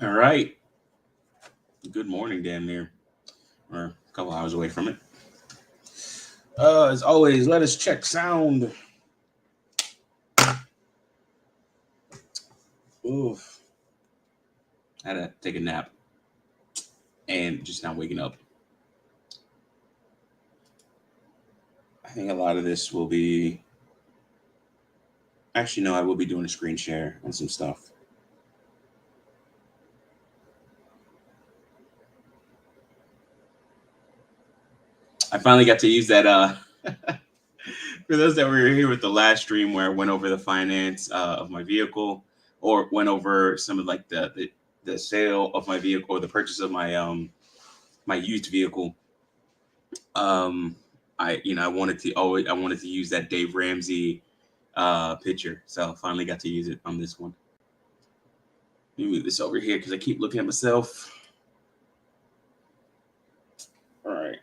All right. Good morning, damn near. We're a couple hours away from it. As always, let us check sound. Oof. I had to take a nap and just now waking up. I think a lot of this will be. Actually, no, I will be doing a screen share on some stuff. I finally got to use that. For those that were here with the last stream where I went over the finance of my vehicle, or went over some of like the sale of my vehicle or the purchase of my used vehicle. I wanted to use that Dave Ramsey picture, so finally got to use it on this one. Let me move this over here because I keep looking at myself. All right.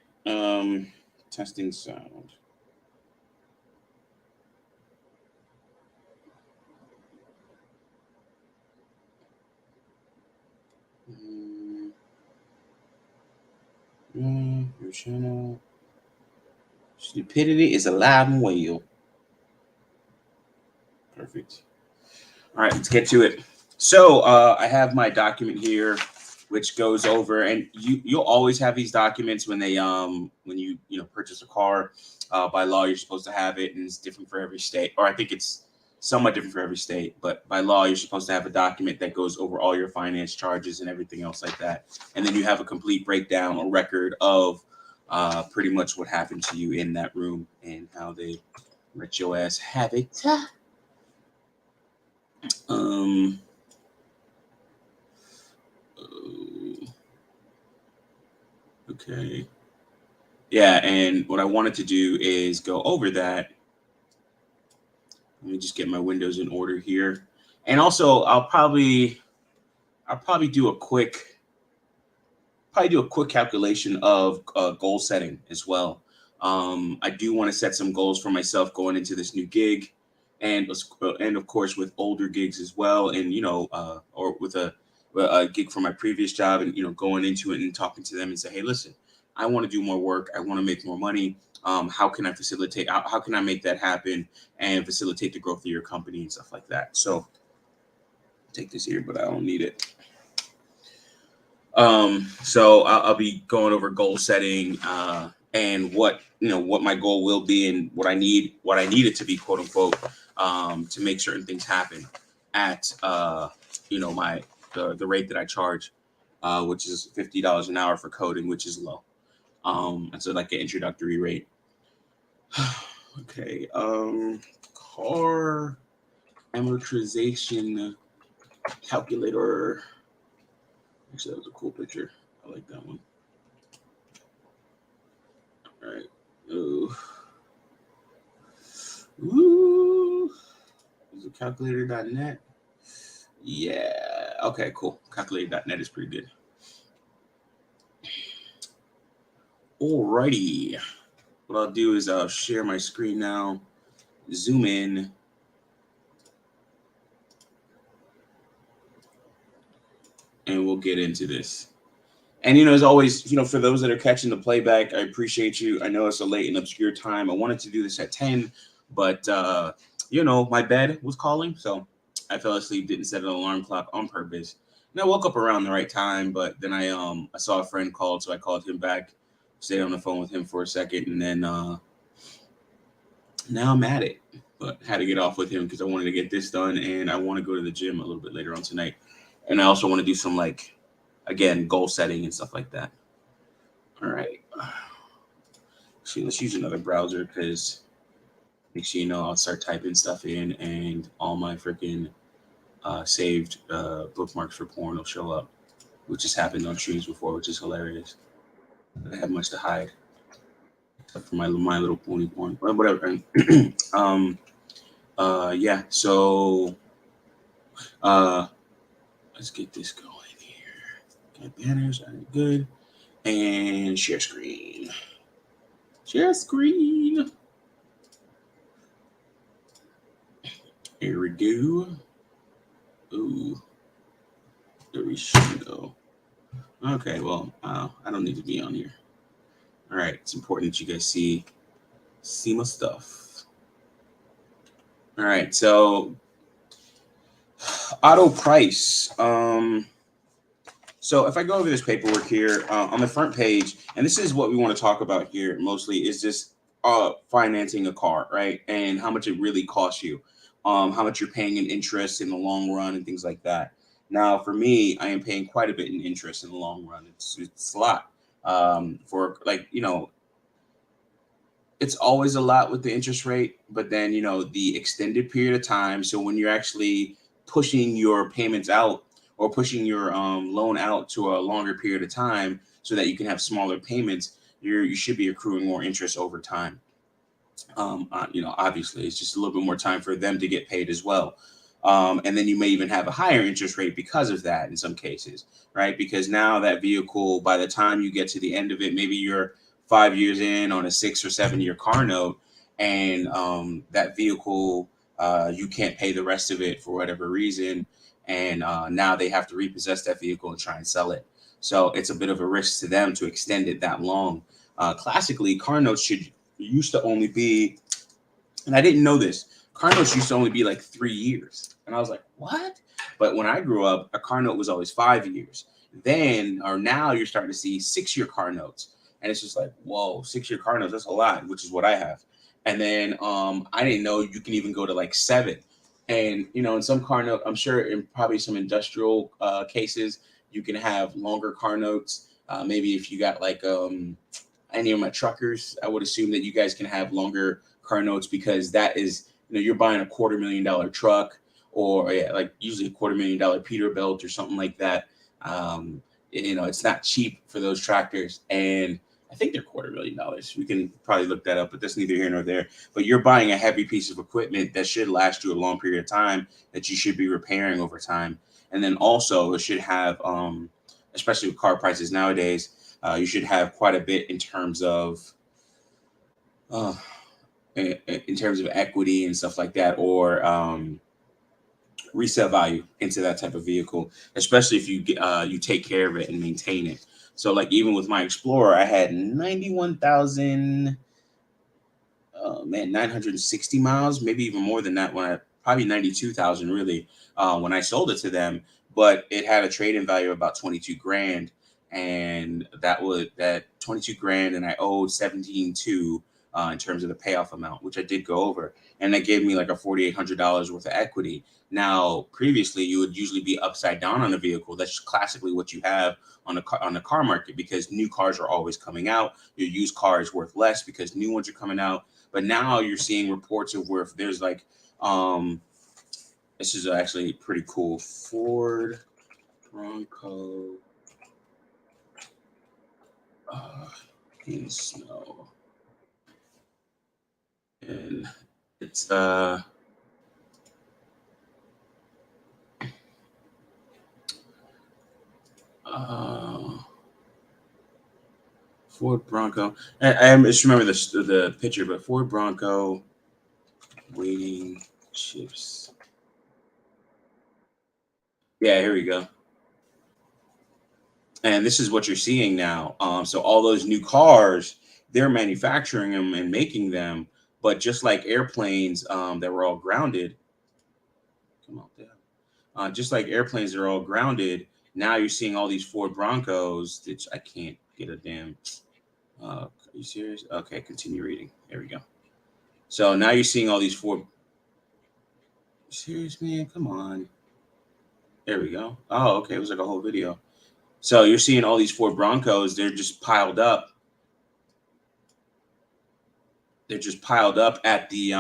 Testing sound. Your channel. Stupidity is alive and well. Perfect. All right, let's get to it. So I have my document here, which goes over, and you'll always have these documents when you purchase a car. By law, you're supposed to have it, and it's different for every state, or I think it's somewhat different for every state. But by law, you're supposed to have a document that goes over all your finance charges and everything else like that, and then you have a complete breakdown or record of pretty much what happened to you in that room and how they let your ass have it. Um, okay. Yeah, and what I wanted to do is go over that. Let me just get my windows in order here. And also I'll probably do a quick calculation of goal setting as well. I do want to set some goals for myself going into this new gig, and of course with older gigs as well, and or with a gig from my previous job, and going into it and talking to them and say, hey, listen, I want to do more work, I want to make more money. How can I facilitate? How can I make that happen and facilitate the growth of your company and stuff like that? So take this here, but I don't need it. So I'll be going over goal setting and what my goal will be and what I need it to be, quote unquote, to make certain things happen at my the rate that I charge, which is $50 an hour for coding, which is low. And so like an introductory rate. Okay. Car amortization calculator. Actually, that was a cool picture. I like that one. All right. Ooh. Ooh. Is it calculator.net? Yeah. Okay, cool. Calculator.net is pretty good. Alrighty. What I'll do is I'll share my screen now, zoom in, and we'll get into this. And as always, for those that are catching the playback, I appreciate you. I know it's a late and obscure time. I wanted to do this at 10, but my bed was calling, so I fell asleep, didn't set an alarm clock on purpose. And I woke up around the right time, but then I saw a friend called, so I called him back, stayed on the phone with him for a second, and then now I'm at it. But had to get off with him because I wanted to get this done, and I want to go to the gym a little bit later on tonight. And I also want to do some again, goal setting and stuff like that. All right. See, let's use another browser because next thing you know, I'll start typing stuff in and all my freaking saved bookmarks for porn will show up, which has happened on streams before, which is hilarious. I have much to hide except for my little pony porn, but whatever. Yeah. So uh, let's get this going here. Okay, banners are good, and share screen. Share screen. Here we go. Ooh, there we Crescendo. Okay, well, I don't need to be on here. All right, it's important that you guys see my stuff. All right, so auto price. So if I go over this paperwork here on the front page, and this is what we want to talk about here mostly, is just financing a car, right? And how much it really costs you, how much you're paying in interest in the long run, and things like that. Now, for me, I am paying quite a bit in interest in the long run. It's a lot for, like, it's always a lot with the interest rate, but then the extended period of time. So when you're actually pushing your payments out, or pushing your loan out to a longer period of time, so that you can have smaller payments, you should be accruing more interest over time. Obviously, it's just a little bit more time for them to get paid as well. And then you may even have a higher interest rate because of that in some cases, right? Because now that vehicle, by the time you get to the end of it, maybe you're 5 years in on a 6 or 7 year car note, and that vehicle, you can't pay the rest of it for whatever reason. And now they have to repossess that vehicle and try and sell it. So it's a bit of a risk to them to extend it that long. Classically, car notes used to only be, and I didn't know this, car notes used to only be like 3 years. And I was like, what? But when I grew up, a car note was always 5 years. Then, or now, you're starting to see 6 year car notes. And it's just like, whoa, 6 year car notes, that's a lot, which is what I have. And then I didn't know you can even go to like 7. And, in some car note, I'm sure in probably some industrial cases, you can have longer car notes. Maybe if you got like any of my truckers, I would assume that you guys can have longer car notes, because that is, you're buying a $250,000 truck, or like usually a $250,000 Peterbilt or something like that. It's not cheap for those tractors, and I think they're $250,000. We can probably look that up, but that's neither here nor there. But you're buying a heavy piece of equipment that should last you a long period of time, that you should be repairing over time. And then also it should have, especially with car prices nowadays, you should have quite a bit in terms of uh, equity and stuff like that, or resale value into that type of vehicle, especially if you take care of it and maintain it. So like even with my Explorer, I had 91,000, 960 miles, maybe even more than that, probably 92,000 really, when I sold it to them. But it had a trade-in value of about 22 grand, and that 22 grand, and I owed 17.2 in terms of the payoff amount, which I did go over, and that gave me like a $4,800 worth of equity. Now, previously, you would usually be upside down on a vehicle. That's classically what you have on the car market, because new cars are always coming out. Your used car is worth less because new ones are coming out. But now you're seeing reports of where there's like, this is actually pretty cool, Ford Bronco in snow, and it's Ford Bronco. I just remember the picture, but Ford Bronco waiting chips. Yeah, here we go. And this is what you're seeing now. So all those new cars, they're manufacturing them and making them, but just like airplanes that were all grounded. Come on, there. Just like airplanes that are all grounded. Now you're seeing all these Ford Broncos. Which I can't get a damn. Are you serious? Okay, continue reading. There we go. So now you're seeing all these Ford. Serious, man? Come on. There we go. Oh, okay. It was like a whole video. So you're seeing all these Ford Broncos. They're just piled up. They're just piled up at the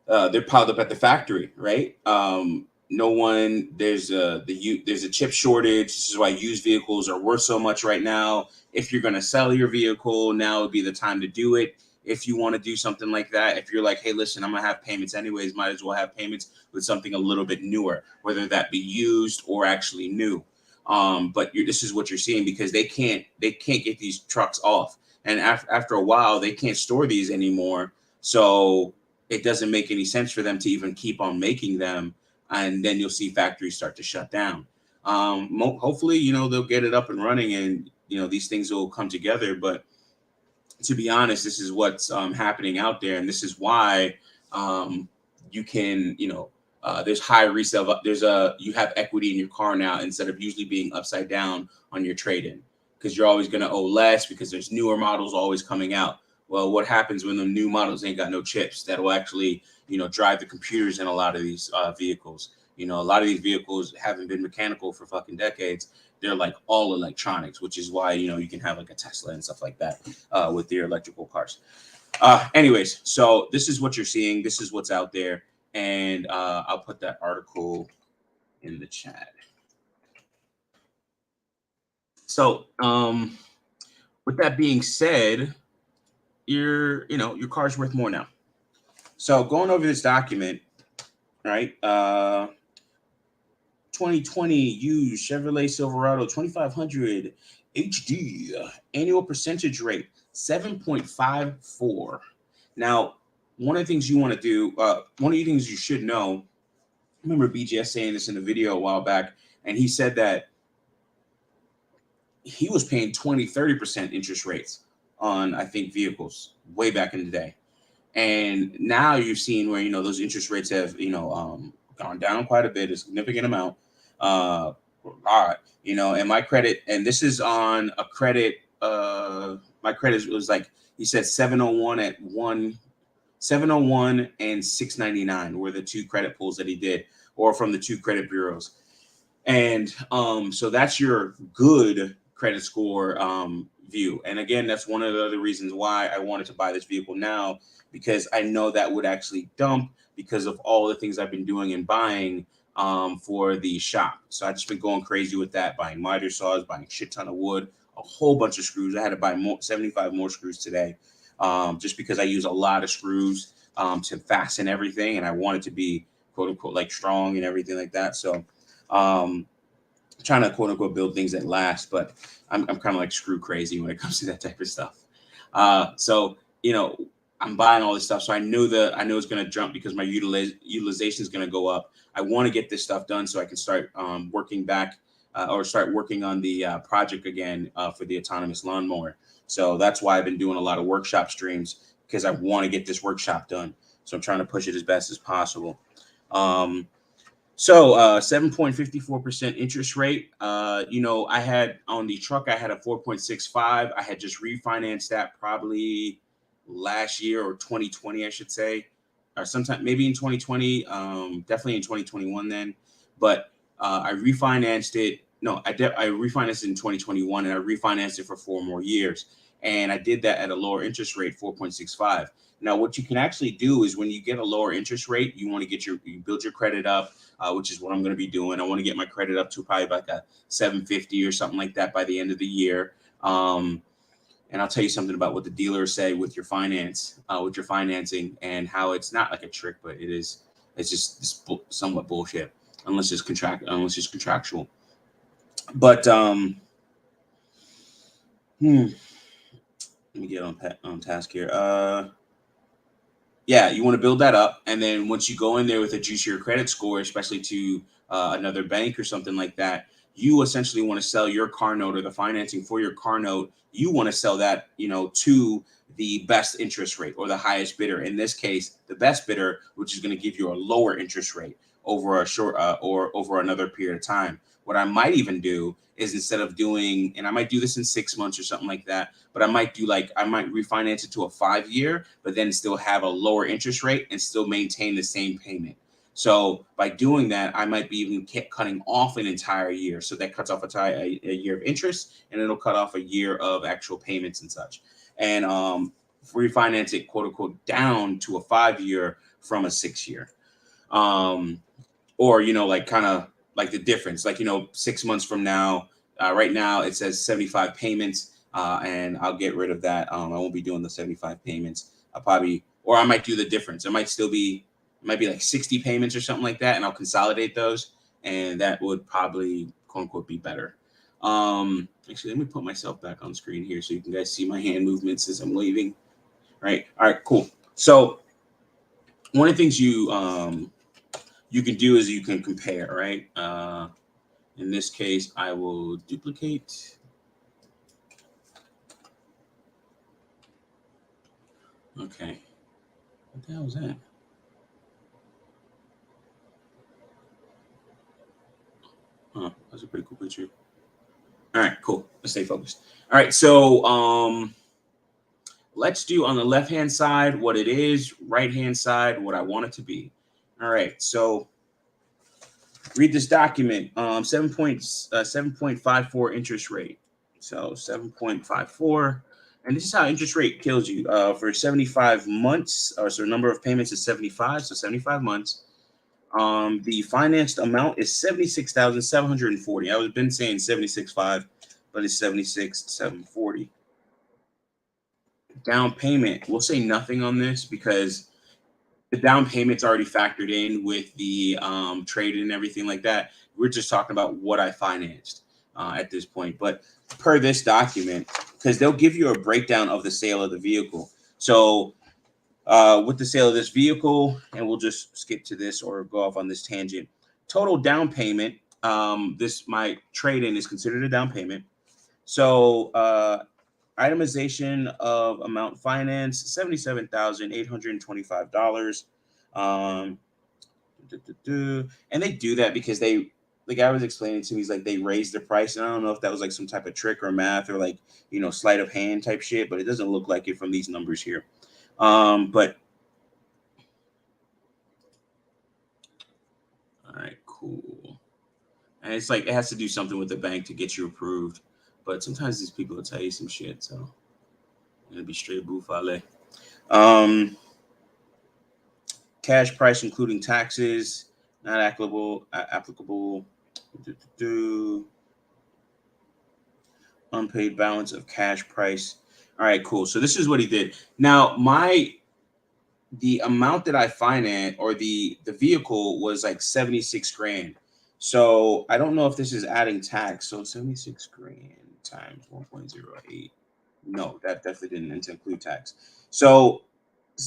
they're piled up at the factory, right? No one, there's a chip shortage. This is why used vehicles are worth so much right now. If you're going to sell your vehicle, now would be the time to do it. If you want to do something like that, if you're like, hey, listen, I'm gonna have payments anyways, might as well have payments with something a little bit newer, whether that be used or actually new. But this is what you're seeing, because they can't get these trucks off, and after a while they can't store these anymore. So it doesn't make any sense for them to even keep on making them, and then you'll see factories start to shut down. Hopefully, you know, they'll get it up and running, and you know, these things will come together. But to be honest, this is what's happening out there, and this is why you can, you know, there's high resale. There's a you have equity in your car now instead of usually being upside down on your trade-in, because you're always going to owe less because there's newer models always coming out. Well, what happens when the new models ain't got no chips that will actually, you know, drive the computers in a lot of these vehicles? You know, a lot of these vehicles haven't been mechanical for fucking decades. They're like all electronics, which is why, you know, you can have like a Tesla and stuff like that with your electrical cars. Anyways, so this is what you're seeing. This is what's out there, and I'll put that article in the chat. So, with that being said, you know, your car's worth more now. So, going over this document, right? 2020 used Chevrolet Silverado 2500 HD annual percentage rate 7.54. Now, one of the things you want to do, one of the things you should know, I remember BGS saying this in a video a while back, and he said that he was paying 20-30% interest rates on, I think, vehicles way back in the day. And now you've seen where, you know, those interest rates have, you know, gone down quite a bit, a significant amount, a lot, you know, and my credit, and this is on a credit, my credit was like, he said 701 at 701 and 699 were the two credit pulls that he did, or from the two credit bureaus. And so that's your good credit score view. And again, that's one of the other reasons why I wanted to buy this vehicle now, because I know that would actually dump because of all the things I've been doing and buying for the shop. So I've just been going crazy with that, buying miter saws, buying a shit ton of wood, a whole bunch of screws. I had to buy 75 more screws today, just because I use a lot of screws to fasten everything, and I want it to be quote unquote like strong and everything like that. So trying to quote unquote build things that last, but I'm kind of like screw crazy when it comes to that type of stuff. So, you know, I'm buying all this stuff. So I know it's going to jump because my utilization is going to go up. I want to get this stuff done so I can start working back or start working on the project again for the autonomous lawnmower. So that's why I've been doing a lot of workshop streams, because I want to get this workshop done. So I'm trying to push it as best as possible. So 7.54% interest rate. You know, I had on the truck, I had a 4.65. I had just refinanced that probably last year, or 2020, I should say, or sometime maybe in 2020, definitely in 2021 then. But I refinanced it. No, I refinanced it in 2021, and I refinanced it for 4 more years. And I did that at a lower interest rate, 4.65. Now, what you can actually do is when you get a lower interest rate, you want to get you build your credit up, which is what I'm going to be doing. I want to get my credit up to probably like a 750 or something like that by the end of the year. And I'll tell you something about what the dealers say with your finance, with your financing, and how it's not like a trick, but it's just somewhat bullshit, unless it's contractual. But let me get on task here. Yeah, you want to build that up, and then once you go in there with a juicier credit score, especially to another bank or something like that, you essentially want to sell your car note, or the financing for your car note. You want to sell that, you know, to the best interest rate or the highest bidder. In this case, the best bidder, which is going to give you a lower interest rate over a short or over another period of time. What I might even do is, instead of doing, and I might do this in 6 months or something like that, but I might refinance it to a 5-year, but then still have a lower interest rate and still maintain the same payment. So by doing that, I might be even cutting off an entire year. So that cuts off a year of interest, and it'll cut off a year of actual payments and such. And refinance it, quote unquote, down to a 5-year from a 6-year. Or, you know, like kind of like the difference, like, you know, 6 months from now, right now it says 75 payments, and I'll get rid of that. I won't be doing the 75 payments. Or I might do the difference. It might be like 60 payments or something like that, and I'll consolidate those, and that would probably, quote unquote, be better. Actually, let me put myself back on screen here so you can guys see my hand movements as I'm waving. Right. All right, cool. So one of the things you can do is you can compare, right? In this case, I will duplicate. Okay. What the hell was that? Oh, that's a pretty cool picture. All right, cool. Let's stay focused. All right, so let's do on the left hand side what it is, right hand side what I want it to be. All right, so read this document. 7.54 interest rate. So 7.54, and this is how interest rate kills you. For 75 months, or so number of payments is 75. So 75 months. The financed amount is 76,740. I was been saying 76.5, but it's 76,740. Down payment, we'll say nothing on this because the down payment's already factored in with the trade and everything like that. We're just talking about what I financed at this point. But per this document, because they'll give you a breakdown of the sale of the vehicle. So with the sale of this vehicle, and we'll just skip to this or go off on this tangent. Total down payment. This my trade-in is considered a down payment. So itemization of amount finance $77,825. Um, and they do that because the guy was explaining to me, he's like, they raised the price, and I don't know if that was like some type of trick or math or like sleight of hand type shit, but it doesn't look like it from these numbers here. But all right, cool. And it's like it has to do something with the bank to get you approved, but sometimes these people will tell you some shit, so it'll be straight boufale. Cash price including taxes, not applicable. Unpaid balance of cash price. All right, cool. So this is what he did. Now, the amount that I financed or the vehicle was like 76 grand. So I don't know if this is adding tax. So 76 grand times 1.08. No, that definitely didn't include tax. So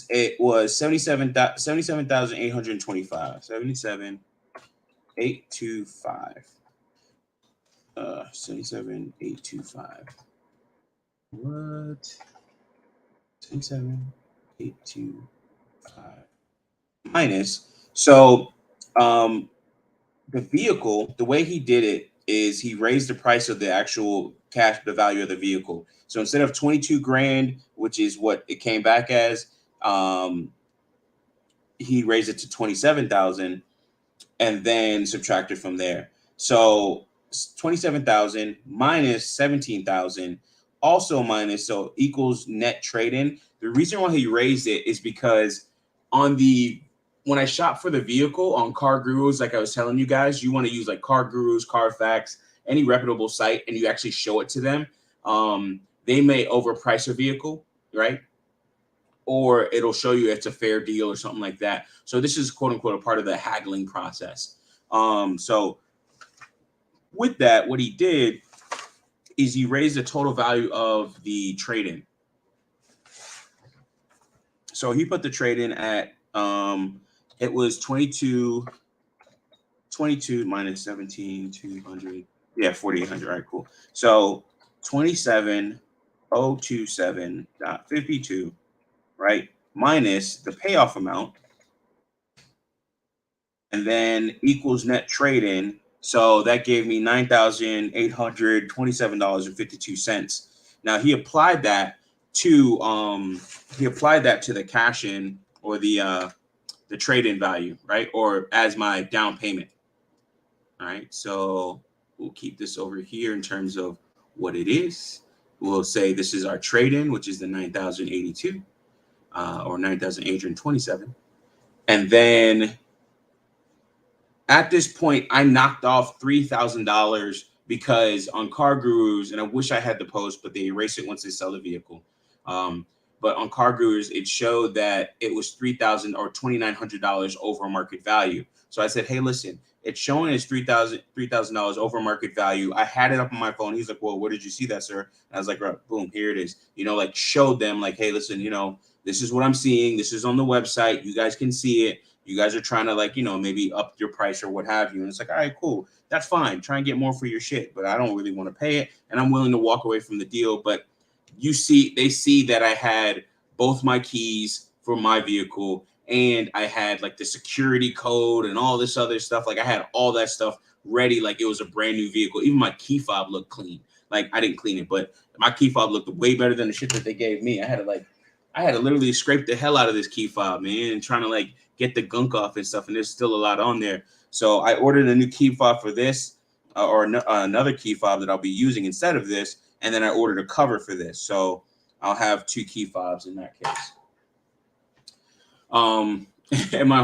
it was 77,825. 77,825. 77,825. What? 77,825 minus. So the vehicle, the way he did it is he raised the price of the actual cash, the value of the vehicle. So instead of 22 grand, which is what it came back as, he raised it to 27,000 and then subtracted from there. So 27,000 minus 17,000 also minus, so equals net trade-in. The reason why he raised it is because when I shop for the vehicle on Car Gurus, like I was telling you guys, you want to use like Car Gurus, Carfax, any reputable site, and you actually show it to them. They may overprice a vehicle, right? Or it'll show you it's a fair deal or something like that. So this is quote unquote a part of the haggling process. So with that, what he did is he raised the total value of the trade-in. So he put the trade-in at it was 22 minus 17, 200. Yeah, 4,800. All right, cool. So 27,027.52, right? Minus the payoff amount, and then equals net trade-in. So that gave me $9,827.52. Now he applied that to the cash in or the trade-in value, right? Or as my down payment. All right. So we'll keep this over here in terms of what it is. We'll say this is our trade-in, which is the 9,082 or 9,827. And then at this point, I knocked off $3,000 because on Car Gurus, and I wish I had the post, but they erase it once they sell the vehicle. But on Car Gurus, it showed that it was $3,000 or $2,900 over market value. So I said, hey, listen, it's showing as $3,000 over market value. I had it up on my phone. He's like, well, where did you see that, sir? And I was like, right, boom, here it is. Like showed them like, hey, listen, this is what I'm seeing. This is on the website. You guys can see it. You guys are trying to like, maybe up your price or what have you. And it's like, all right, cool. That's fine. Try and get more for your shit, but I don't really want to pay it. And I'm willing to walk away from the deal. But they see that I had both my keys for my vehicle and I had like the security code and all this other stuff. Like I had all that stuff ready. Like it was a brand new vehicle. Even my key fob looked clean. Like I didn't clean it, but my key fob looked way better than the shit that they gave me. I had to literally scrape the hell out of this key fob, man, and trying to like get the gunk off and stuff. And there's still a lot on there. So I ordered a new key fob for this another key fob that I'll be using instead of this. And then I ordered a cover for this. So I'll have 2 key fobs in that case. And my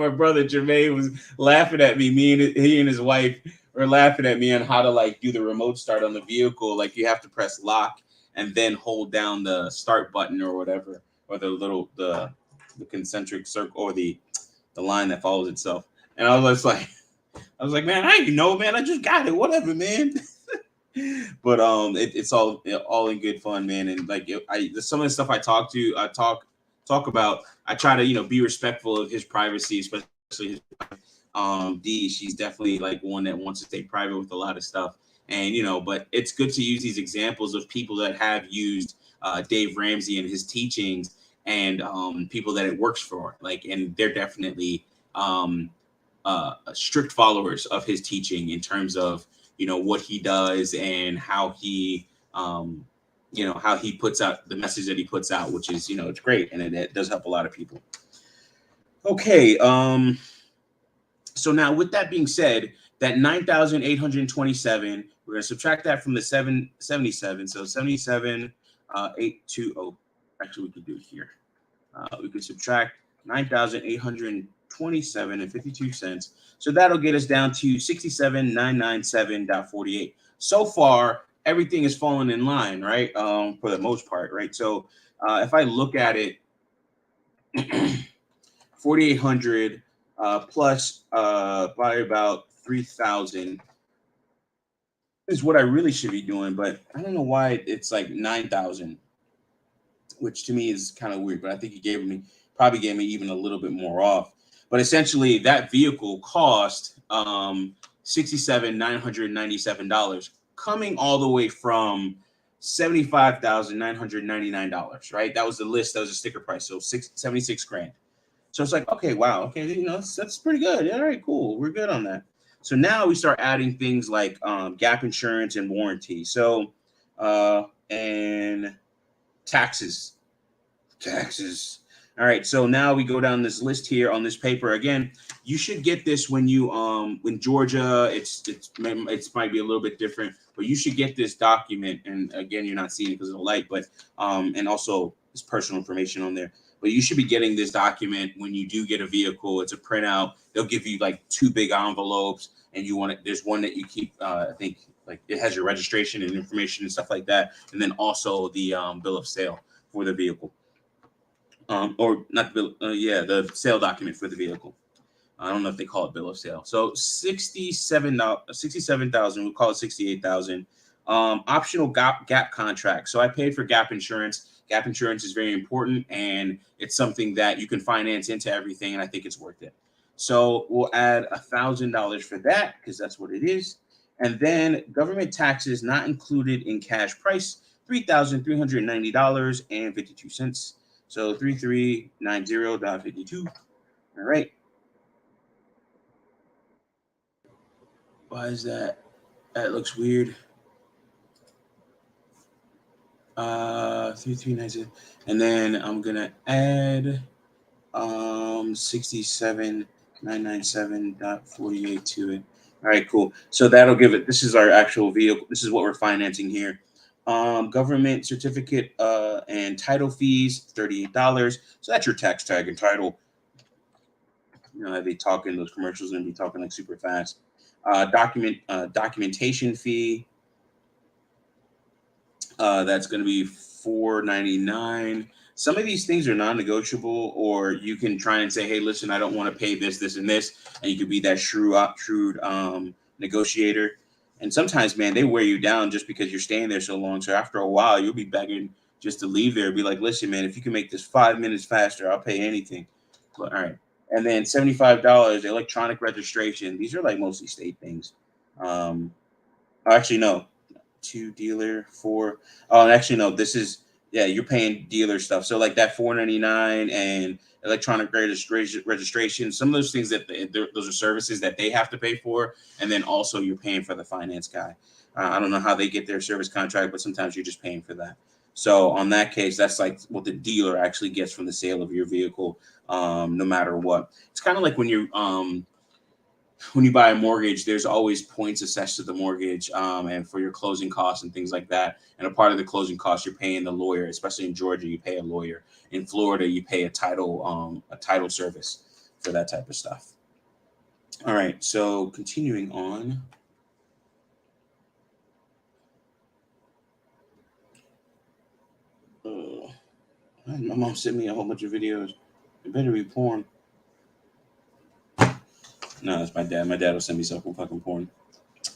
brother Jermaine was laughing at me. He and his wife were laughing at me on how to like do the remote start on the vehicle. Like you have to press lock and then hold down the start button or whatever, or the concentric circle or the line that follows itself. And I was like, man, I didn't know, man. I just got it. Whatever, man. But it's all in good fun, man. And like some of the stuff I talk about, I try to be respectful of his privacy, especially his D. She's definitely like one that wants to stay private with a lot of stuff. And but it's good to use these examples of people that have used Dave Ramsey and his teachings, and people that it works for. Like, and they're definitely strict followers of his teaching in terms of what he does and how he how he puts out the message that he puts out, which is it's great, and it does help a lot of people. Okay, so now with that being said, that 9,827, we're going to subtract that from the 777. So 77,820. Actually, we could do it here. We could subtract 9,827 and 52 cents. So that'll get us down to 67,997.48. So far, everything is falling in line, right? For the most part, right? So if I look at it, 4,800 plus by about 3,000 is what I really should be doing, but I don't know why it's like 9,000, which to me is kind of weird. But I think he probably gave me even a little bit more off. But essentially, that vehicle cost $67,997, coming all the way from $75,999. Right? That was the list. That was a sticker price. So 76 grand. So it's like, okay, wow, okay, that's pretty good. All right, cool, we're good on that. So now we start adding things like gap insurance and warranty. So and taxes. All right, so now we go down this list here on this paper. Again, you should get this when you in Georgia. It might be a little bit different, but you should get this document. And again, you're not seeing it because of the light, but and also it's personal information on there. But you should be getting this document when you do get a vehicle. It's a printout. They'll give you like 2 big envelopes, and there's one that you keep. I think like it has your registration and information and stuff like that, and then also the bill of sale for the vehicle, or not the bill. The sale document for the vehicle. I don't know if they call it bill of sale. So 67,000. We'll call it 68,000. Optional gap contract. So I paid for gap insurance. Gap insurance is very important, and it's something that you can finance into everything, and I think it's worth it. So we'll add $1,000 for that because that's what it is. And then government taxes not included in cash price, $3,390.52. So 3,390.52. All right. Why is that? That looks weird. 3,390, and then I'm gonna add 67,997.48 to it. All right, cool. So that'll give it. This is our actual vehicle. This is what we're financing here. Government certificate and title fees, $38. So that's your tax tag and title. They talk in those commercials and be talking like super fast. Documentation fee. That's going to be $4.99. Some of these things are non-negotiable, or you can try and say, hey, listen, I don't want to pay this, this, and this. And you could be that shrewd negotiator. And sometimes, man, they wear you down just because you're staying there so long. So after a while, you'll be begging just to leave there. Be like, listen, man, if you can make this 5 minutes faster, I'll pay anything. All right. And then $75 electronic registration. These are like mostly state things. Actually, no, two dealer four. Oh, and actually, no, this is, yeah, you're paying dealer stuff. So like that 499 and electronic registration, some of those things that those are services that they have to pay for, and then also you're paying for the finance guy. I don't know how they get their service contract, but sometimes you're just paying for that. So on that case, that's like what the dealer actually gets from the sale of your vehicle, no matter what. It's kind of like when you buy a mortgage, there's always points assessed to the mortgage, and for your closing costs and things like that. And a part of the closing costs, you're paying the lawyer. Especially in Georgia, you pay a lawyer. In Florida, you pay a title service for that type of stuff. All right. So continuing on. My mom sent me a whole bunch of videos. It better be porn. No, it's my dad. My dad will send me some fucking porn.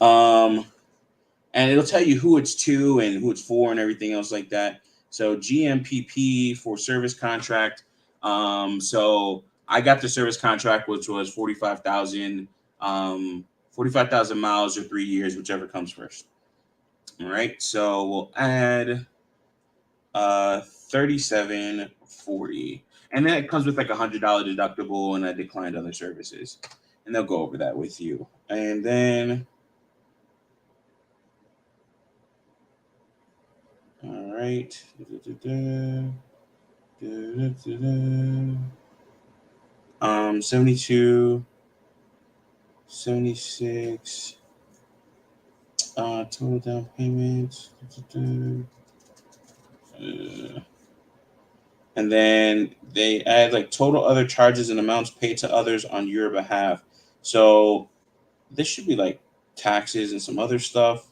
Um, and it'll tell you who it's to and who it's for and everything else like that. So GMPP for service contract. So I got the service contract, which was 45,000 miles or 3 years, whichever comes first. All right. So we'll add 3740, and then it comes with like $100 deductible, and I declined other services, and they'll go over that with you, and then. All right. 72, 76, total down payment. And then they add like total other charges and amounts paid to others on your behalf. So this should be like taxes and some other stuff.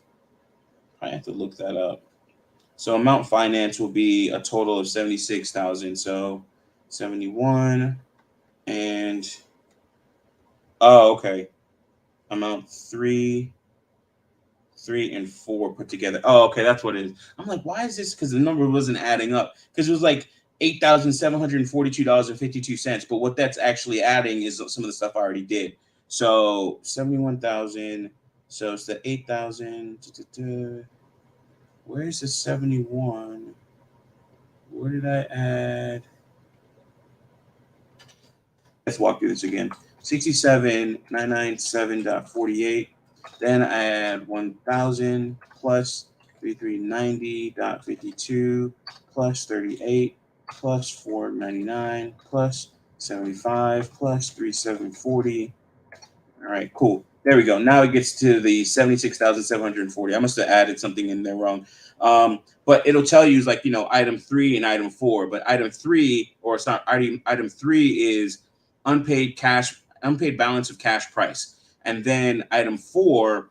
I have to look that up. So amount finance will be a total of 76,000. So 71 and okay. Amount three and four put together. Oh, okay, that's what it is. I'm like, why is this? Because the number wasn't adding up. Because it was like $8,742.52. But what that's actually adding is some of the stuff I already did. So 71,000. So it's the 8,000. Where's the 71? Where did I add? Let's walk through this again. 67,997.48. Then I add 1,000 plus 3,390.52 plus 38 plus 499 plus 75 plus 3,740. All right, cool. There we go. Now it gets to the 76,740. I must have added something in there wrong. But it'll tell you like, item 3 and item 4. But item 3, or it's not item 3 is unpaid balance of cash price. And then item 4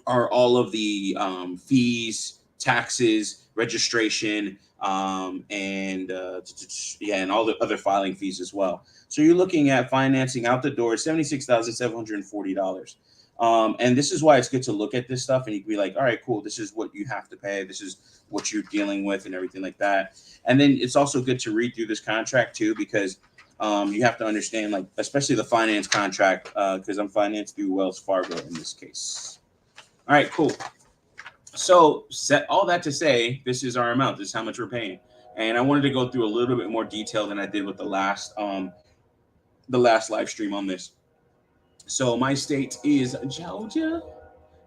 are all of the fees, taxes, registration, and and all the other filing fees as well. So you're looking at financing out the door $76,740. And this is why it's good to look at this stuff, and you can be like, all right, cool. This is what you have to pay. This is what you're dealing with, and everything like that. And then it's also good to read through this contract too, because you have to understand, like, especially the finance contract, because I'm financed through Wells Fargo in this case. All right, cool. So set all that to say, this is our amount. This is how much we're paying, and I wanted to go through a little bit more detail than I did with the last live stream on this. So my state is Georgia.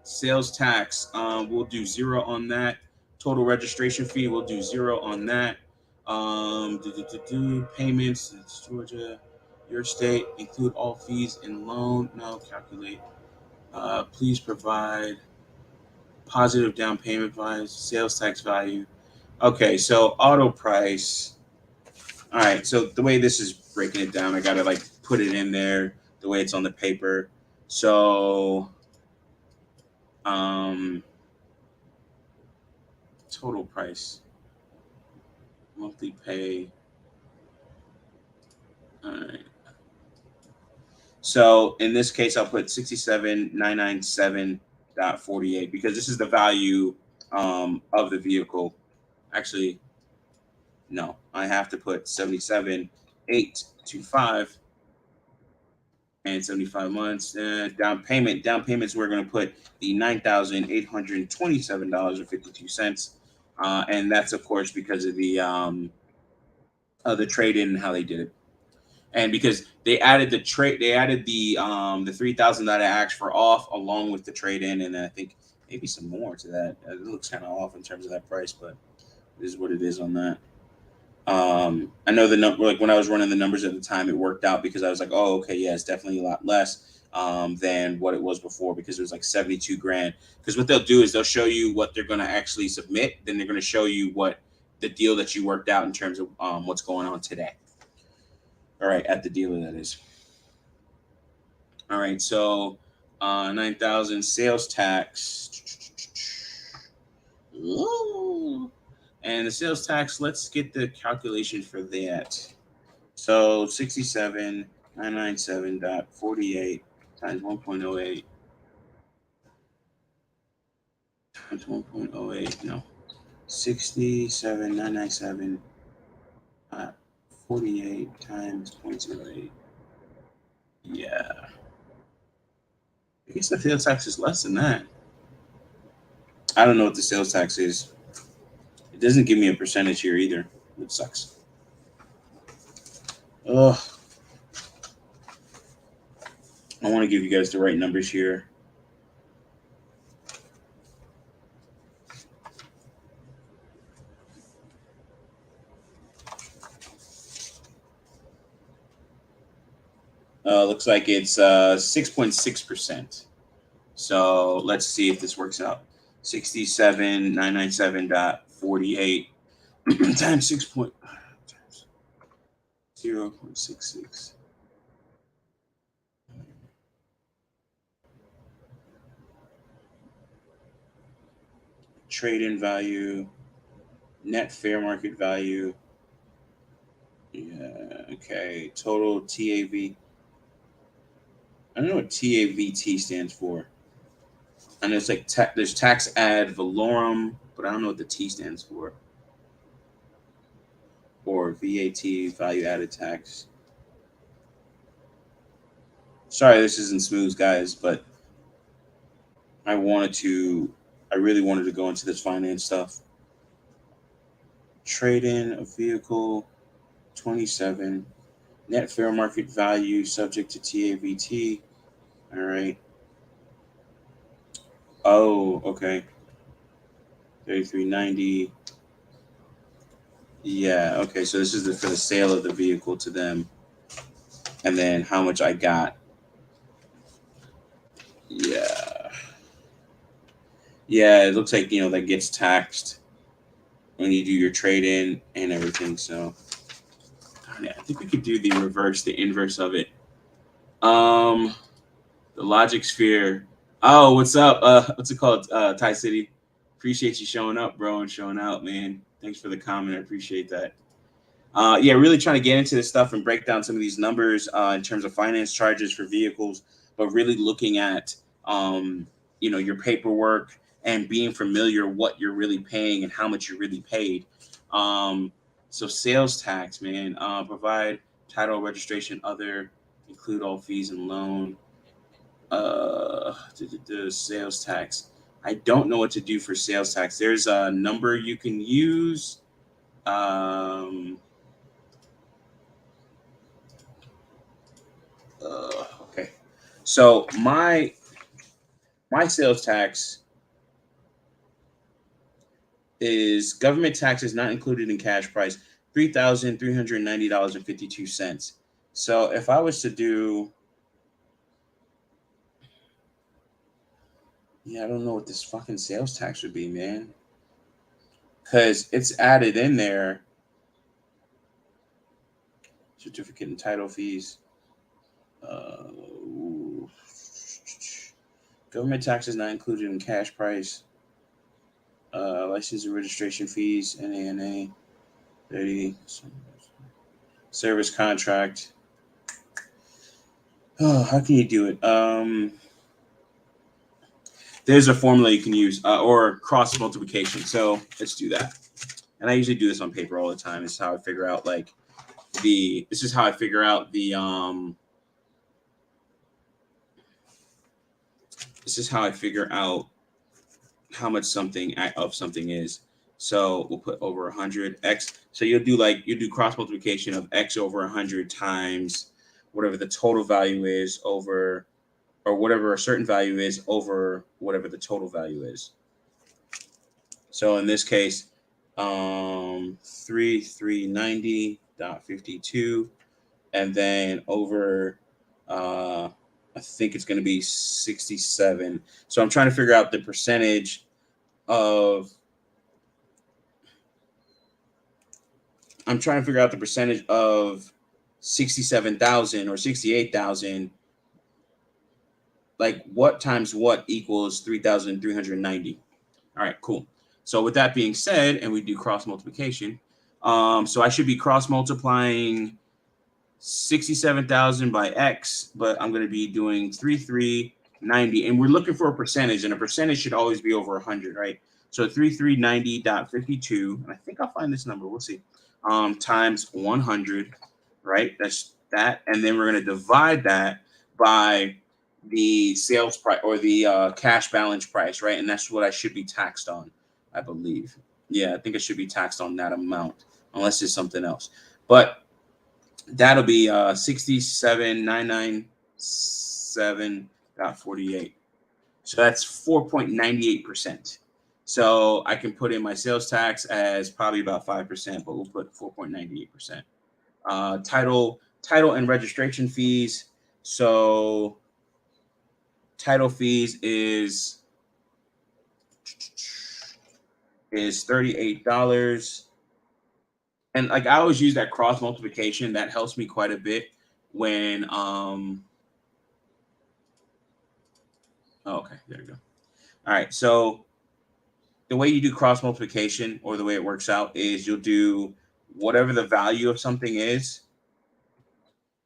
Sales tax, we'll do 0 on that. Total registration fee, we'll do 0 on that. Payments, it's Georgia. Your state, include all fees and loan. No, calculate. Please provide positive down payment value, sales tax value. Okay, so auto price. All right, so the way this is breaking it down, I gotta like put it in there the way it's on the paper. So, total price, monthly pay. All right. So in this case, I'll put 67,997.48 because this is the value of the vehicle. Actually, no, I have to put 77,897 25 and 75 months. Down payments. We're going to put the $9,827.52, and that's of course because of the trade in and how they did it, and because they added the 3,000 that I asked for off along with the trade in, and then I think maybe some more to that. It looks kind of off in terms of that price, but it is what it is on that. I know the number, like when I was running the numbers at the time, it worked out because I was like, oh, okay, yeah, it's definitely a lot less than what it was before, because it was like 72 grand. Because what they'll do is they'll show you what they're going to actually submit. Then they're going to show you what the deal that you worked out in terms of what's going on today. All right, at the dealer, that is. All right, so 9,000 sales tax. Ooh. And the sales tax, let's get the calculation for that. So 67,997.48 times 1.08 times 1.08. No, 67,997.48 times 0.08. Yeah. I guess the sales tax is less than that. I don't know what the sales tax is. It doesn't give me a percentage here either. It sucks. Ugh. I want to give you guys the right numbers here. Looks like it's 6.6%. So let's see if this works out. 67,997.48 times 0.66. Trade-in value, net fair market value. Yeah, okay. Total TAV. I don't know what TAVT stands for. I know it's like there's tax ad valorem, but I don't know what the T stands for. Or VAT, value added tax. Sorry, this isn't smooth, guys, but I really wanted to go into this finance stuff. Trade in a vehicle, 27. Net fair market value subject to TAVT. All right. Oh, okay. 3390. Yeah, okay. So this is for the sale of the vehicle to them. And then how much I got. Yeah. Yeah, it looks like, that gets taxed when you do your trade in and everything. So I think we could do the inverse of it. The logic sphere. Oh, what's up? What's it called? Thai City. Appreciate you showing up, bro, and showing out, man. Thanks for the comment. I appreciate that. Yeah, really trying to get into this stuff and break down some of these numbers in terms of finance charges for vehicles, but really looking at your paperwork and being familiar what you're really paying and how much you really paid. So sales tax, man, provide title, registration, other, include all fees and loan. The sales tax. I don't know what to do for sales tax. There's a number you can use. Okay. So my sales tax is government taxes not included in cash price, $3,390.52. So if I was to do, I don't know what this fucking sales tax would be, man, because it's added in there. Certificate and title fees. Government taxes not included in cash price. License and registration fees, NANA, 30. Service contract. Oh, how can you do it? There's a formula you can use, or cross multiplication. So let's do that. And I usually do this on paper all the time. It's how I figure out, like, this is how I figure out this is how I figure out how much something of something is. So we'll put over 100 x. So you do cross multiplication of x over 100 times whatever the total value is over, or whatever a certain value is over whatever the total value is. So in this case, 3390.52, and then over, I think it's going to be 67. So I'm trying to figure out the percentage of, I'm trying to figure out the percentage of 67,000 or 68,000. Like what times what equals 3,390. All right, cool. So with that being said, and we do cross multiplication, so I should be cross multiplying 67,000 by x, but I'm going to be doing 3390, and we're looking for a percentage, and a percentage should always be over 100, right? So 3390.52, and I think I'll find this number. We'll see. Times 100, right? That's that, and then we're going to divide that by the sales price, or the cash balance price, right? And that's what I should be taxed on, I believe. Yeah, I think I should be taxed on that amount, unless it's something else. But that'll be 67,997.48. So that's 4.98%. So I can put in my sales tax as probably about 5%, but we'll put 4.98%. Title and registration fees. So title fees is $38. And like I always use that cross multiplication. That helps me quite a bit when oh, okay, there we go. All right. So the way you do cross multiplication, or the way it works out, is you'll do whatever the value of something is,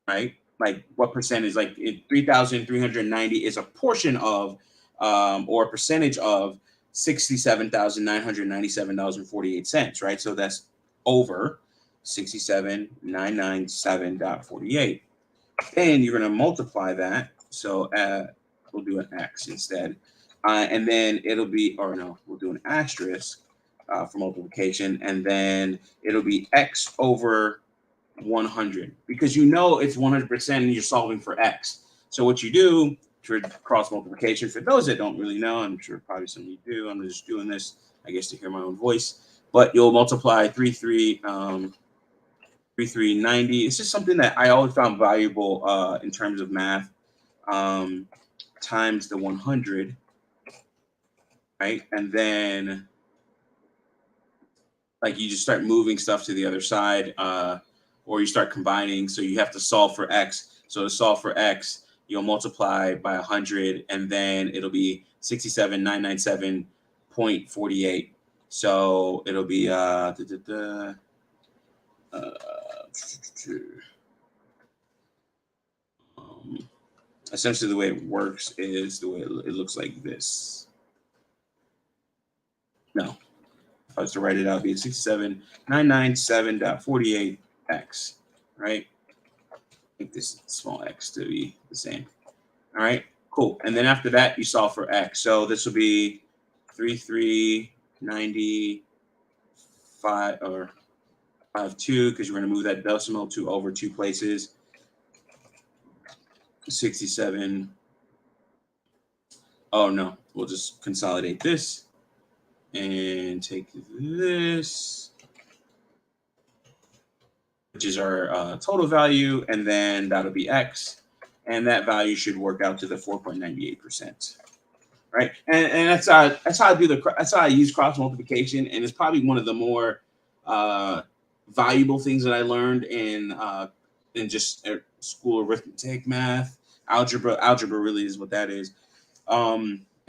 right? Like what percentage, like 3,390 is a portion of, or a percentage of $67,997.48, right? So that's over 67,997.48. Then you're going to multiply that. So we'll do an X instead. And then it'll be, or no, we'll do an asterisk for multiplication. And then it'll be X over 100, because you know it's 100% and you're solving for X. So what you do for cross multiplication, for those that don't really know, I'm sure probably some of you do, I'm just doing this, I guess, to hear my own voice, but you'll multiply 3390. It's just something that I always found valuable in terms of math, times the 100, right? And then like you just start moving stuff to the other side, or you start combining. So you have to solve for X. So to solve for X, you'll multiply by 100, and then it'll be 67,997.48. So it'll be essentially the way it works is the way it looks like this. No, if I was to write it out, it'd be 67,997.48x, right? Make this small x to be the same. All right, cool. And then after that, you solve for x. So this will be 3395 or 52, because you're going to move that decimal to over two places. 67. Oh no, we'll just consolidate this and take this, which is our total value, and then that'll be x, and that value should work out to the 4.98%, right? And that's how I use cross multiplication, and it's probably one of the more valuable things that I learned in just school arithmetic, math, algebra. Algebra really is what that is.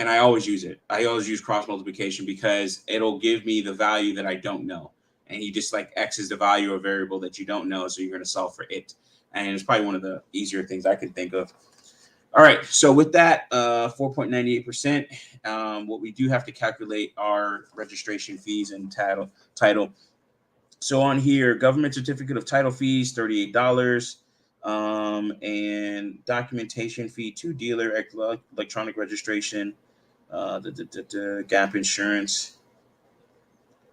And I always use it. I always use cross multiplication because it'll give me the value that I don't know. And you just like X is the value of a variable that you don't know. So you're going to solve for it. And it's probably one of the easier things I can think of. All right. So with that, 4.98%, what we do have to calculate are registration fees and title. So on here, government certificate of title fees, $38. And documentation fee to dealer, electronic registration, the gap insurance.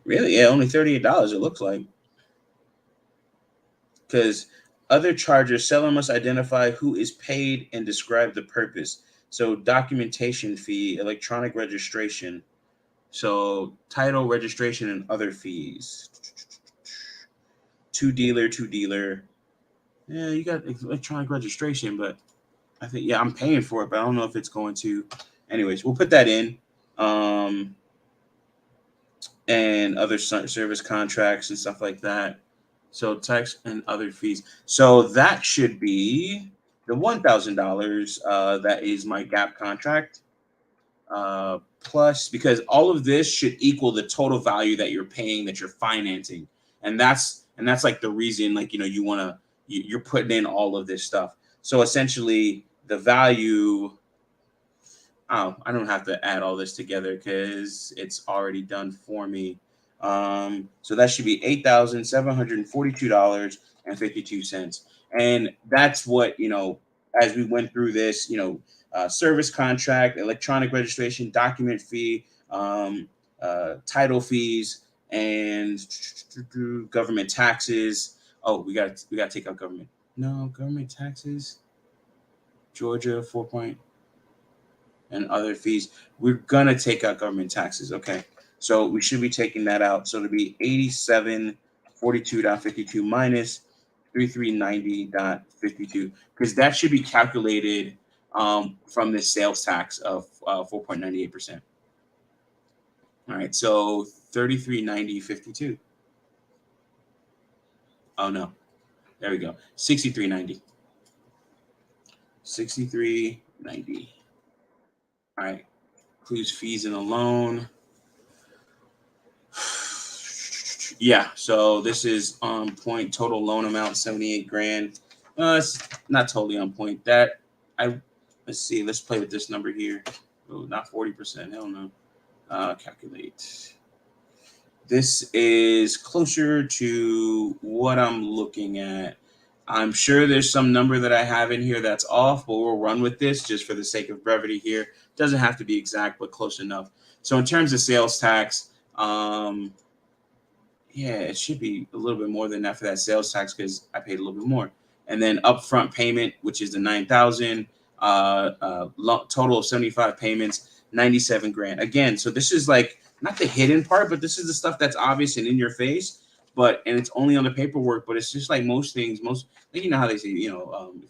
Really? Yeah, only $38, it looks like. Because other charges, seller must identify who is paid and describe the purpose. So documentation fee, electronic registration. So title, registration, and other fees. To dealer. Yeah, you got electronic registration, but I think, yeah, I'm paying for it, but I don't know if it's going to. Anyways, we'll put that in. And other service contracts and stuff like that. So tax and other fees. So that should be the $1,000. That is my gap contract. Plus, because all of this should equal the total value that you're paying, that you're financing, and that's like the reason, like, you want to, you're putting in all of this stuff. So essentially, the value. Oh, I don't have to add all this together because it's already done for me. So that should be $8,742.52, and that's what, as we went through this, service contract, electronic registration, document fee, title fees, and government taxes. Oh, we got to take out government. No, government taxes. Georgia 4 point and other fees. We're gonna take out government taxes. Okay, so we should be taking that out. So it'll be 8742.52 minus 3390.52, because that should be calculated from the sales tax of 4.98%. All right, so 3390.52. Oh no, there we go. 6390. 6390. All right, includes fees and a loan. Yeah, so this is on point. Total loan amount 78 grand. It's not totally on point. Let's see. Let's play with this number here. Oh, not 40%. Hell no. Calculate. This is closer to what I'm looking at. I'm sure there's some number that I have in here that's off, but we'll run with this just for the sake of brevity here. Doesn't have to be exact, but close enough. So in terms of sales tax, yeah, it should be a little bit more than that for that sales tax because I paid a little bit more. And then upfront payment, which is the 9,000, total of 75 payments, 97 grand. Again, so this is like not the hidden part, but this is the stuff that's obvious and in your face. And it's only on the paperwork. But it's just like most things. Like, you know how they say, if you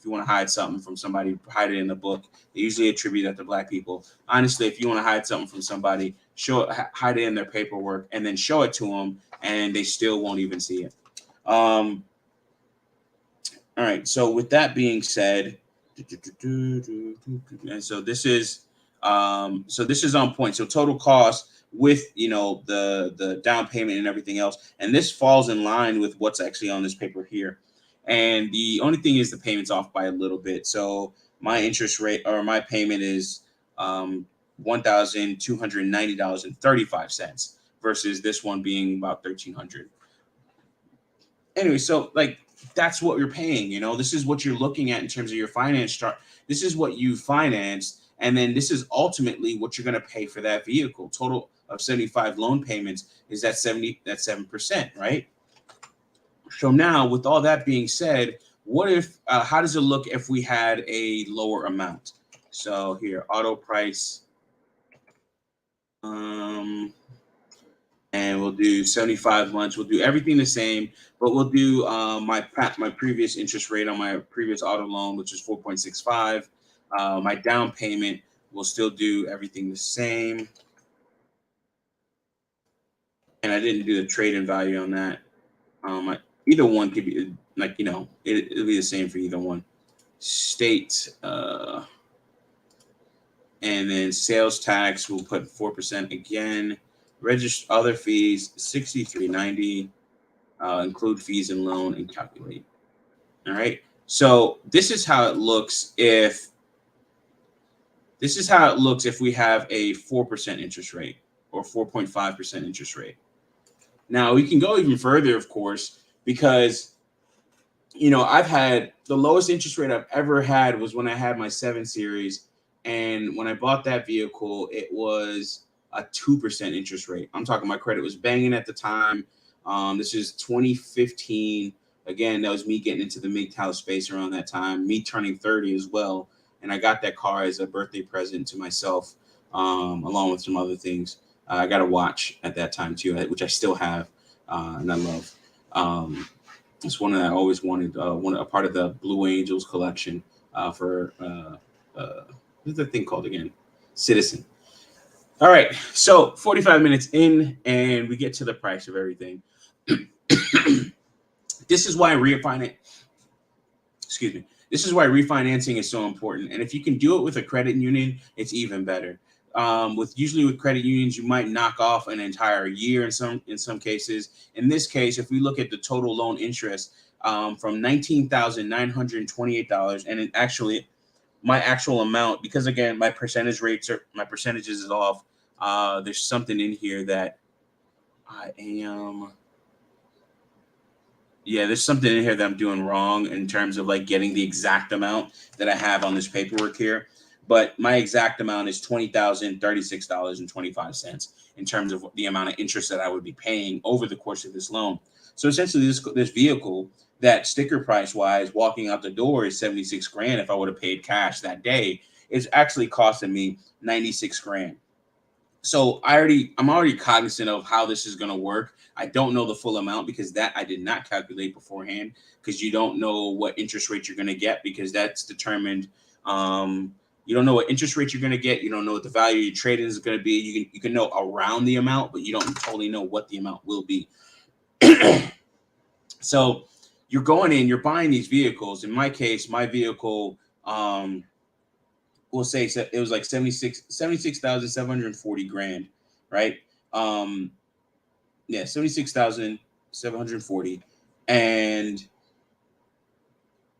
want to hide something from somebody, hide it in the book. They usually attribute that to Black people. Honestly, if you want to hide something from somebody, hide it in their paperwork and then show it to them, and they still won't even see it. All right. So with that being said, and so this is on point. So total cost with the down payment and everything else, and this falls in line with what's actually on this paper here. And the only thing is the payment's off by a little bit. So my interest rate or my payment is $1,290.35 versus this one being about $1,300. Anyway, so like that's what you're paying. This is what you're looking at in terms of your finance chart. This is what you financed, and then this is ultimately what you're going to pay for that vehicle. Total of 75 loan payments is that 7%, right? So now, with all that being said, what if? How does it look if we had a lower amount? So here, auto price. And we'll do 75 months. We'll do everything the same, but we'll do my previous interest rate on my previous auto loan, which is 4.65. My down payment will still do everything the same. And I didn't do the trade-in value on that. Either one could be like, it'll be the same for either one. State, and then sales tax, we'll put 4% again. Register other fees, $63.90. Include fees and loan and calculate. All right. So this is how it looks if we have a 4% interest rate or 4.5% interest rate. Now we can go even further, of course, because I've had the lowest interest rate I've ever had was when I had my 7 Series. And when I bought that vehicle, it was a 2% interest rate. I'm talking my credit was banging at the time. This is 2015. Again, that was me getting into the MGTOW space around that time, me turning 30 as well. And I got that car as a birthday present to myself, along with some other things. I got a watch at that time too, which I still have, and I love. It's one that I always wanted. A part of the Blue Angels collection for what's the thing called again? Citizen. All right, so 45 minutes in, and we get to the price of everything. This is why This is why refinancing is so important. And if you can do it with a credit union, it's even better. With credit unions, you might knock off an entire year in some cases. In this case, if we look at the total loan interest from $19,928, and actually my actual amount, because again my percentages is off. There's something in here that I am. Yeah, there's something in here that I'm doing wrong in terms of like getting the exact amount that I have on this paperwork here. But my exact amount is $20,036.25 in terms of the amount of interest that I would be paying over the course of this loan. So essentially, this vehicle, that sticker price wise, walking out the door is 76 grand. If I would have paid cash that day, it's actually costing me 96 grand. So I'm already cognizant of how this is going to work. I don't know the full amount because that I did not calculate beforehand, because you don't know what interest rate you're going to get, because that's determined. You don't know what interest rate you're going to get. You don't know what the value of your trade-in is going to be. You can know around the amount, but you don't totally know what the amount will be. So you're going in, you're buying these vehicles. In my case, my vehicle, we'll say it was like 76,740 grand, right? Yeah, 76,740. And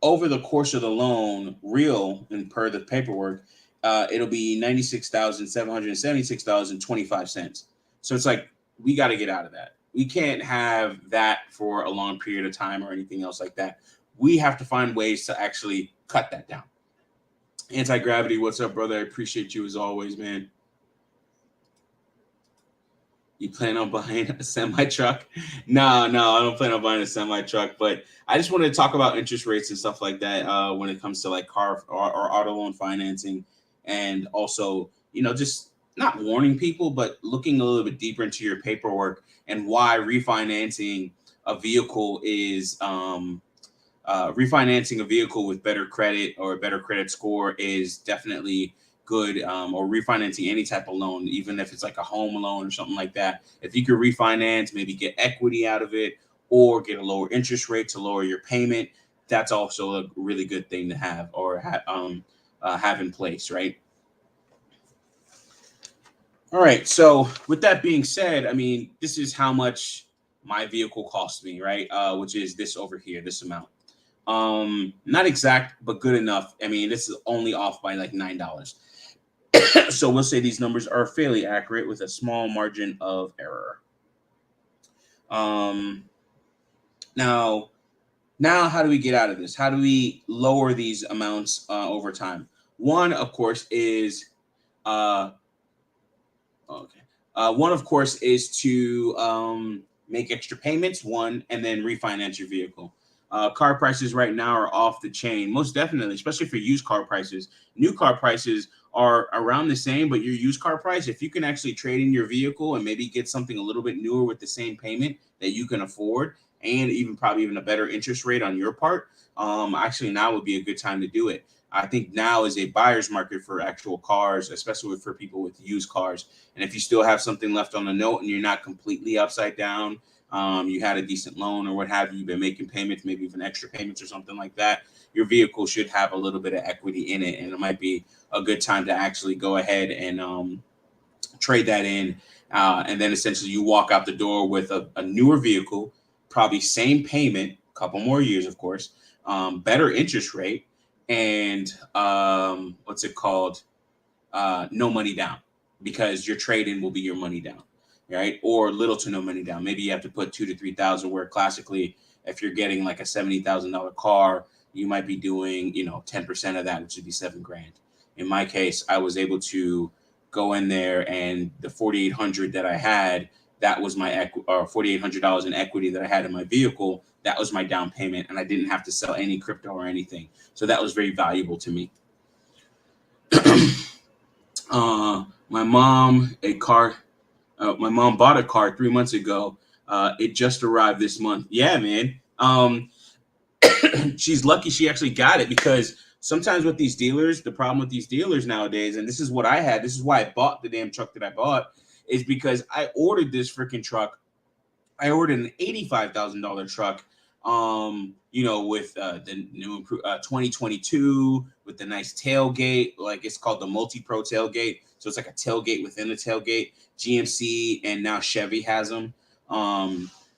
over the course of the loan, real and per the paperwork, it'll be $96,776.25. So it's like, we got to get out of that. We can't have that for a long period of time or anything else like that. We have to find ways to actually cut that down. Anti-Gravity, what's up, brother? I appreciate you as always, man. You plan on buying a semi-truck? No, I don't plan on buying a semi-truck, but I just wanted to talk about interest rates and stuff like that when it comes to like car or auto loan financing, and also, just not warning people, but looking a little bit deeper into your paperwork and why refinancing a vehicle is refinancing a vehicle with better credit or a better credit score is definitely good, or refinancing any type of loan, even if it's like a home loan or something like that. If you could refinance, maybe get equity out of it or get a lower interest rate to lower your payment, that's also a really good thing to have or have in place, right? All right. So with that being said, I mean, this is how much my vehicle cost me, right? Which is this over here, this amount. Not exact, but good enough. I mean, this is only off by like $9. So we'll say these numbers are fairly accurate with a small margin of error. Now, how do we get out of this? How do we lower these amounts over time? One, of course, is to make extra payments, and then refinance your vehicle. Car prices right now are off the chain, most definitely, especially for used car prices. New car prices are around the same, but your used car price, if you can actually trade in your vehicle and maybe get something a little bit newer with the same payment that you can afford, and probably even a better interest rate on your part, actually now would be a good time to do it. I think now is a buyer's market for actual cars, especially for people with used cars. And if you still have something left on the note and you're not completely upside down, you had a decent loan or what have you, you've been making payments, maybe even extra payments or something like that, your vehicle should have a little bit of equity in it. And it might be a good time to actually go ahead and trade that in. And then essentially you walk out the door with a newer vehicle, probably same payment, couple more years, of course, better interest rate, and no money down, because your trade-in will be your money down. right? Or little to no money down. Maybe you have to put 2 to 3 thousand. Where classically, if you're getting like a $70,000 car, you might be doing 10% of that, which would be 7 grand. In my case, I was able to go in there, and the 4,800 that I had, that was my or $4,800 in equity that I had in my vehicle. That was my down payment, and I didn't have to sell any crypto or anything. So that was very valuable to me. My mom my mom bought a car 3 months ago. It just arrived this month. Yeah, man. She's lucky she actually got it, because sometimes with these dealers, the problem with these dealers nowadays, and this is what I had, this is why I bought the damn truck that I bought, is because I ordered this freaking truck. I ordered an $85,000 truck, with the new 2022 with the nice tailgate, like it's called the multi-pro tailgate. So it's like a tailgate within a tailgate. GMC and now Chevy has them.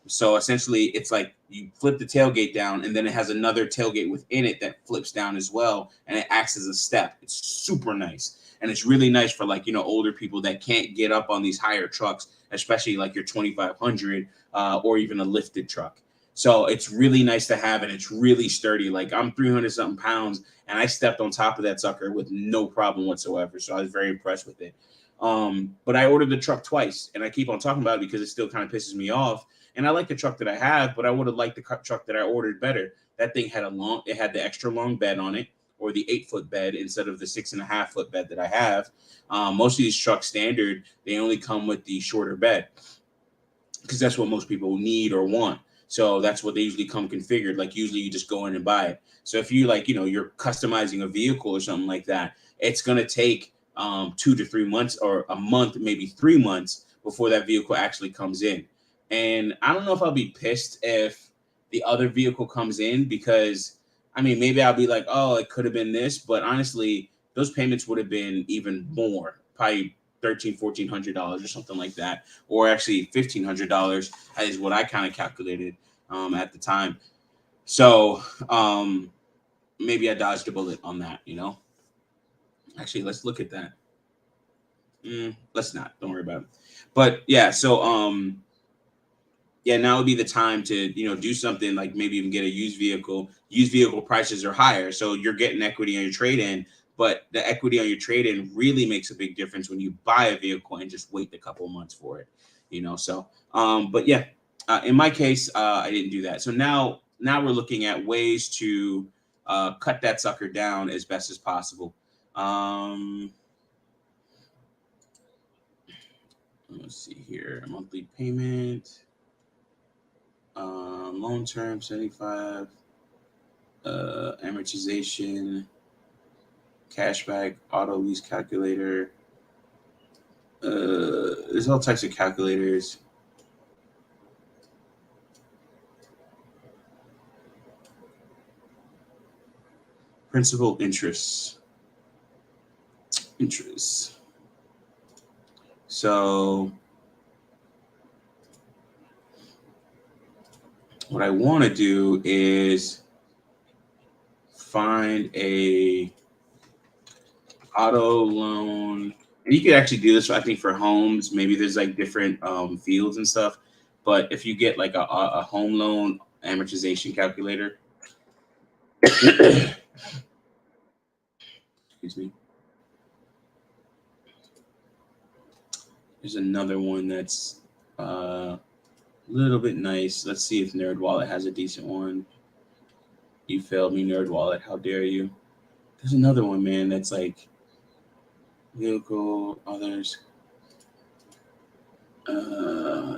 So essentially, it's like you flip the tailgate down, and then it has another tailgate within it that flips down as well, and it acts as a step. It's super nice, and it's really nice for older people that can't get up on these higher trucks, especially like your 2500 or even a lifted truck. So it's really nice to have, and it's really sturdy. Like I'm 300 something pounds, and I stepped on top of that sucker with no problem whatsoever. So I was very impressed with it. But I ordered the truck twice, and I keep on talking about it because it still kind of pisses me off. And I like the truck that I have, but I would have liked the truck that I ordered better. That thing had it had the extra long bed on it, or the 8-foot bed instead of the 6.5-foot bed that I have. Most of these trucks standard, they only come with the shorter bed, because that's what most people need or want. So that's what they usually come configured. Like usually you just go in and buy it. So if you you're customizing a vehicle or something like that, it's going to take 2 to 3 months, or a month, maybe 3 months before that vehicle actually comes in. And I don't know if I'll be pissed if the other vehicle comes in, because I mean, maybe I'll be like, oh, it could have been this, but honestly, those payments would have been even more, probably $1,300-$1,400 or something like that, or actually $1,500 is what I kind of calculated at the time. So maybe I dodged a bullet on that. Actually, let's look at that. Let's not. Don't worry about it. But yeah, so yeah, now would be the time to do something, like maybe even get a used vehicle. Used vehicle prices are higher, so you're getting equity on your trade-in, but the equity on your trade-in really makes a big difference when you buy a vehicle and just wait a couple of months for it. So but yeah, in my case, I didn't do that. So now we're looking at ways to cut that sucker down as best as possible. Let's see here. Monthly payment, loan term 75, amortization, cashback, auto lease calculator. There's all types of calculators. Principal interest. So what I want to do is find a auto loan. And you could actually do this, I think, for homes. Maybe there's like different fields and stuff. But if you get like a home loan amortization calculator, excuse me, there's another one that's a little bit nice. Let's see if NerdWallet has a decent one. You failed me, NerdWallet. How dare you? There's another one, man, that's like vehicle, others.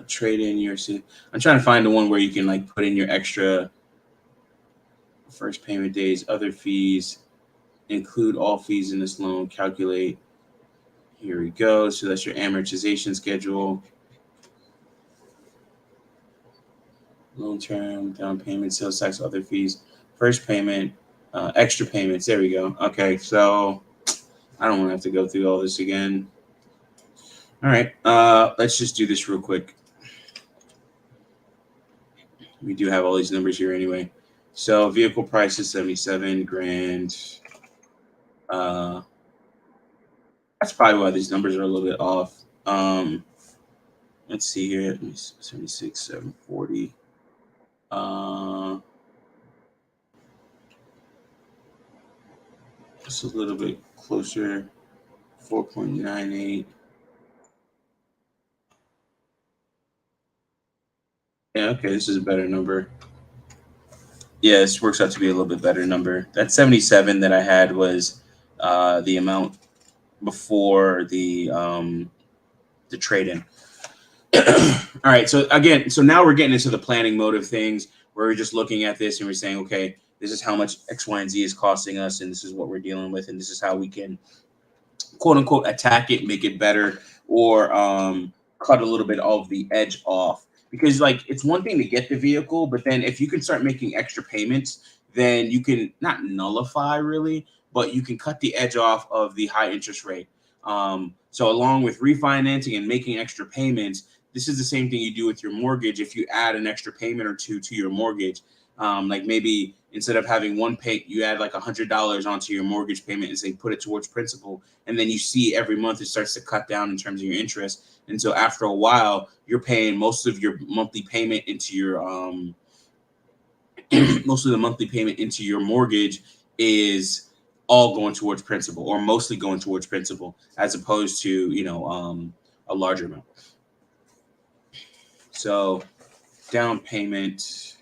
Trade in your city. I'm trying to find the one where you can like put in your extra first payment days, other fees, include all fees in this loan, calculate. Here we go. So that's your amortization schedule. Loan term, down payment, sales tax, other fees, first payment, extra payments. There we go. Okay, so I don't want to have to go through all this again. All right, let's just do this real quick. We do have all these numbers here anyway. So vehicle price is 77 grand. That's probably why these numbers are a little bit off. Let's see here. 76, 740. Just a little bit closer. 4.98. Yeah, okay, this is a better number. Yeah, this works out to be a little bit better number. That 77 that I had was the amount before the trade-in. All right, so again, so now we're getting into the planning mode of things where we're just looking at this and we're saying, okay, this is how much X, Y, and Z is costing us, and this is what we're dealing with, and this is how we can quote unquote attack it, make it better, or cut a little bit of the edge off. Because like it's one thing to get the vehicle, but then if you can start making extra payments, then you can not nullify really, but you can cut the edge off of the high interest rate. So along with refinancing and making extra payments, this is the same thing you do with your mortgage. If you add an extra payment or two to your mortgage, like maybe instead of having one pay, you add like $100 onto your mortgage payment and say put it towards principal, and then you see every month it starts to cut down in terms of your interest. And so after a while, you're paying most of your monthly payment into your most of the monthly payment into your mortgage is all going towards principal, or mostly going towards principal, as opposed to a larger amount. So down payment,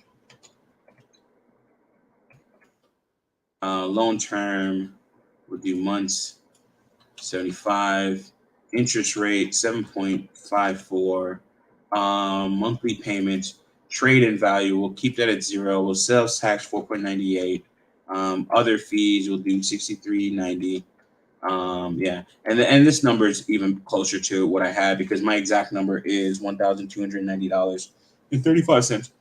loan term, we'll do months, 75, interest rate 7.54, monthly payments, trade-in value, we'll keep that at 0. We'll sales tax 4.98. Other fees we'll do 63.90. Yeah, and this number is even closer to what I had because my exact number is $1,290.35.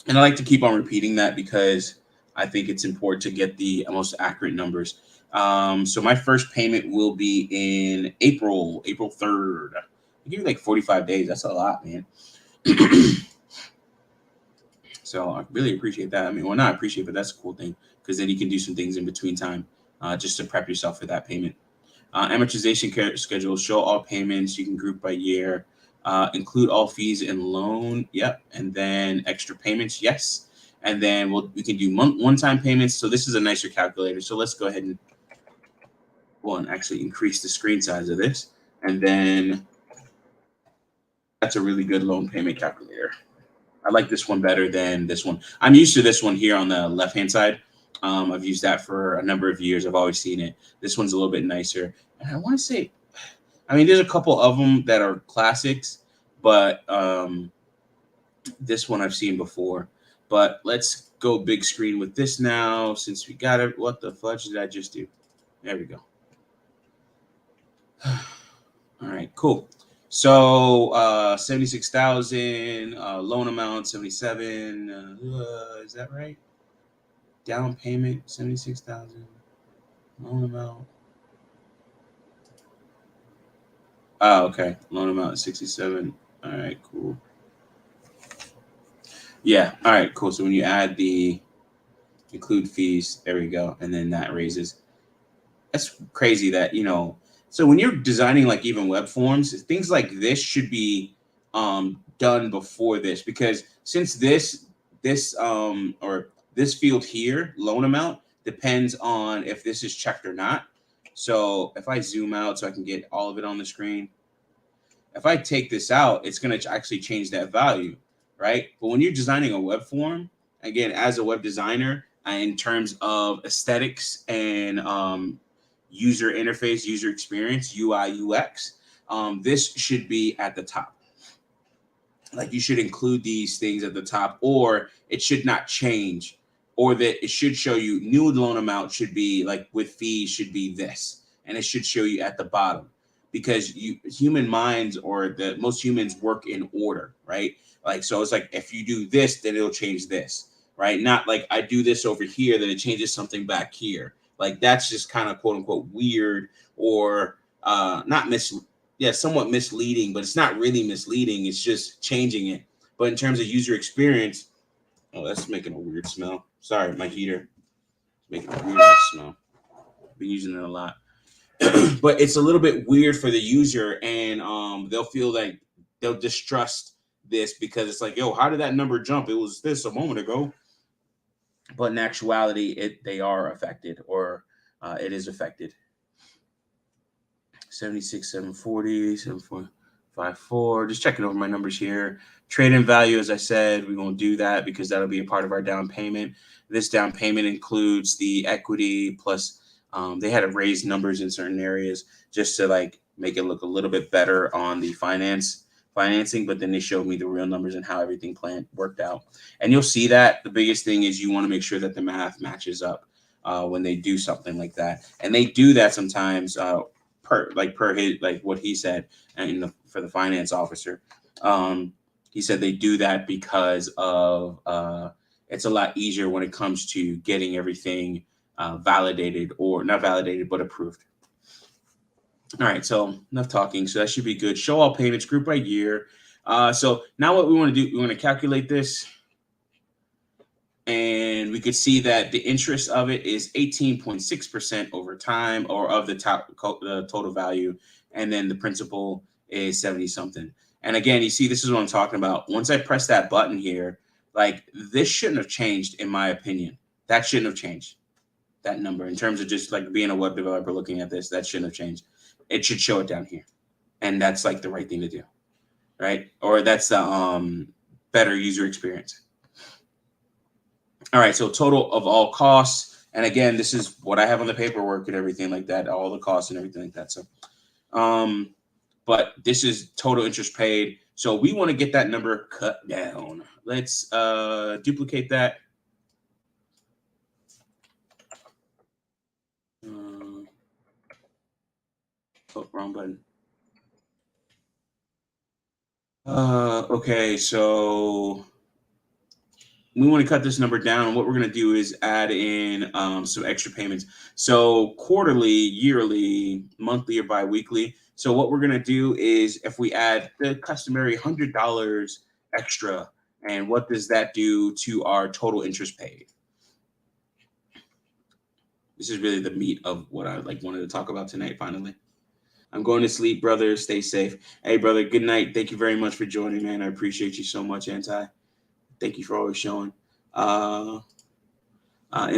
And I like to keep on repeating that because I think it's important to get the most accurate numbers. So my first payment will be in April 3rd. I give you like 45 days. That's a lot, man. So I really appreciate that. I mean, well, not appreciate, but that's a cool thing because then you can do some things in between time just to prep yourself for that payment. Amortization schedule, show all payments. You can group by year. Include all fees and loan. Yep. And then extra payments. Yes. And then we can do one-time payments. So this is a nicer calculator. So let's go ahead and actually increase the screen size of this. And then that's a really good loan payment calculator. I like this one better than this one. I'm used to this one here on the left-hand side. I've used that for a number of years. I've always seen it. This one's a little bit nicer. And I want to say, I mean, there's a couple of them that are classics, but this one I've seen before. But let's go big screen with this now since we got it. What the fudge did I just do? There we go. All right, cool. So 76,000, loan amount 77. Is that right? Down payment 76,000, loan amount. Oh, okay. Loan amount 67. All right, cool. Yeah. All right, cool. So when you add the include fees, there we go, and then that raises. That's crazy that So when you're designing like even web forms, things like this should be done before this, because since this or this field here, loan amount, depends on if this is checked or not. So if I zoom out so I can get all of it on the screen, if I take this out, it's going to actually change that value, right? But when you're designing a web form, again, as a web designer, in terms of aesthetics and user interface, user experience, UI, UX, this should be at the top. Like you should include these things at the top, or it should not change, or that it should show you new loan amount should be like with fees should be this, and it should show you at the bottom, because human minds, or the most humans work in order, right? Like, so it's like if you do this, then it'll change this, right? Not like I do this over here, then it changes something back here. Like that's just kind of quote unquote weird, or not somewhat misleading, but it's not really misleading. It's just changing it. But in terms of user experience, oh, that's making a weird smell. Sorry, my heater is making a weird smell. Been using it a lot. but it's a little bit weird for the user, and they'll feel like they'll distrust this because it's like, yo, how did that number jump? It was this a moment ago. But in actuality, they are affected, or it is affected. 76, 740, 7.54. Just checking over my numbers here. Trade in value, as I said, we won't do that because that'll be a part of our down payment. This down payment includes the equity plus they had to raise numbers in certain areas just to like make it look a little bit better on the financing, but then they showed me the real numbers and how everything worked out. And you'll see that the biggest thing is you want to make sure that the math matches up when they do something like that. And they do that sometimes per his, like what he said, and for the finance officer. He said they do that because of it's a lot easier when it comes to getting everything validated, or not validated, but approved. All right, so enough talking. So that should be good. Show all payments group by year. So now what we want to do, we want to calculate this. And we could see that the interest of it is 18.6% over time, or of the total value. And then the principal is 70 something. And again, you see, this is what I'm talking about. Once I press that button here, like this shouldn't have changed, in my opinion. That shouldn't have changed, that number, in terms of just like being a web developer looking at this. That shouldn't have changed. It should show it down here. And that's like the right thing to do, right? Or that's the better user experience. All right, so total of all costs. And again, this is what I have on the paperwork and everything like that, all the costs and everything like that. So, but this is total interest paid. So we want to get that number cut down. Let's duplicate that. Oh, wrong button. Okay, so we want to cut this number down. What we're going to do is add in some extra payments. So quarterly, yearly, monthly, or bi-weekly. So what we're going to do is, if we add the customary $100 extra, and what does that do to our total interest paid? This is really the meat of what I wanted to talk about tonight, finally. I'm going to sleep, brother. Stay safe. Hey, brother, good night. Thank you very much for joining, man. I appreciate you so much, Anti. Thank you for always showing. In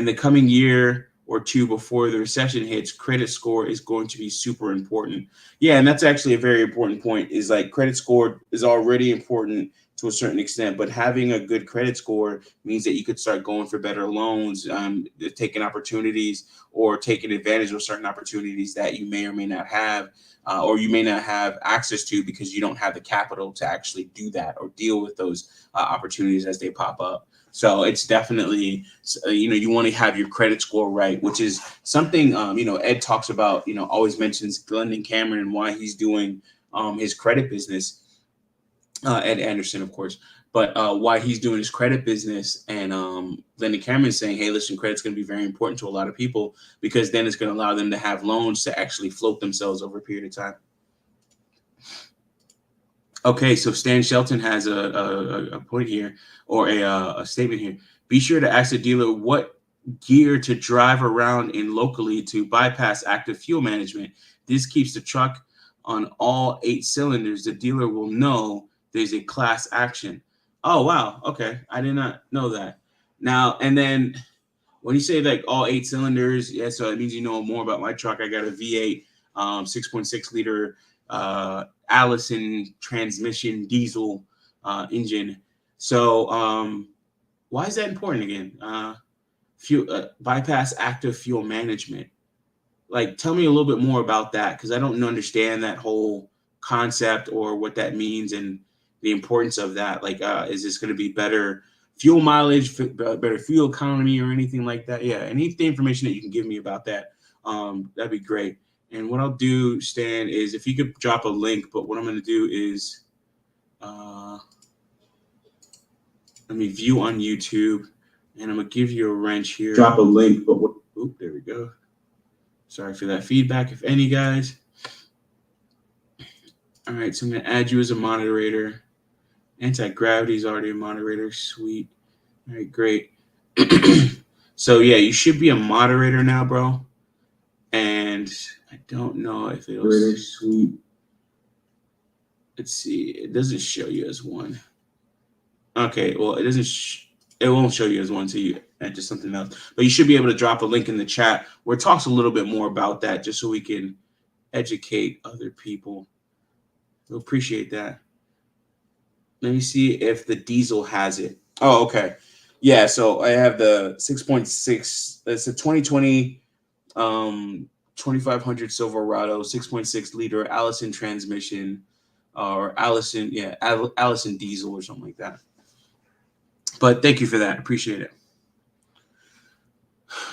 the coming year or two before the recession hits, credit score is going to be super important. Yeah, and that's actually a very important point, is like credit score is already important to a certain extent, but having a good credit score means that you could start going for better loans, taking opportunities or taking advantage of certain opportunities that you may or may not have, or you may not have access to because you don't have the capital to actually do that or deal with those opportunities as they pop up. So it's definitely, you want to have your credit score right, which is something, Ed talks about, always mentions Glendon Cameron and why he's doing his credit business. Ed Anderson, of course, but why he's doing his credit business. And Glendon Cameron is saying, hey, listen, credit's going to be very important to a lot of people, because then it's going to allow them to have loans to actually float themselves over a period of time. Okay, so Stan Shelton has a point here, or a statement here. Be sure to ask the dealer what gear to drive around in locally to bypass active fuel management. This keeps the truck on all 8 cylinders. The dealer will know there's a class action. Oh, wow. Okay. I did not know that. Now, and then when you say like all 8 cylinders, yeah, so it means you know more about my truck. I got a V8, 6.6 liter Allison transmission diesel engine. So why is that important again? Bypass active fuel management. Like, tell me a little bit more about that, because I don't understand that whole concept or what that means and the importance of that. Like, is this going to be better fuel mileage, better fuel economy, or anything like that? Yeah, any information that you can give me about that, that'd be great. And what I'll do, Stan, is if you could drop a link, but what I'm going to do is let me view on YouTube, and I'm going to give you a wrench here. Drop a link, but what? Oop, there we go. Sorry for that feedback, if any, guys. All right, so I'm going to add you as a moderator. Anti-gravity is already a moderator. Sweet. All right, great. So, yeah, you should be a moderator now, bro. And I don't know if it'll. British Sweet. Let's see. It doesn't show you as one. Okay, well, it doesn't. It won't show you as one, so you enter something else. But you should be able to drop a link in the chat where it talks a little bit more about that, just so we can educate other people. We'll appreciate that. Let me see if the diesel has it. Oh, okay. Yeah, so I have the 6.6. It's a 2020 2500 Silverado 6.6 liter Allison transmission, or Allison, yeah, Allison diesel or something like that. But thank you for that. Appreciate it.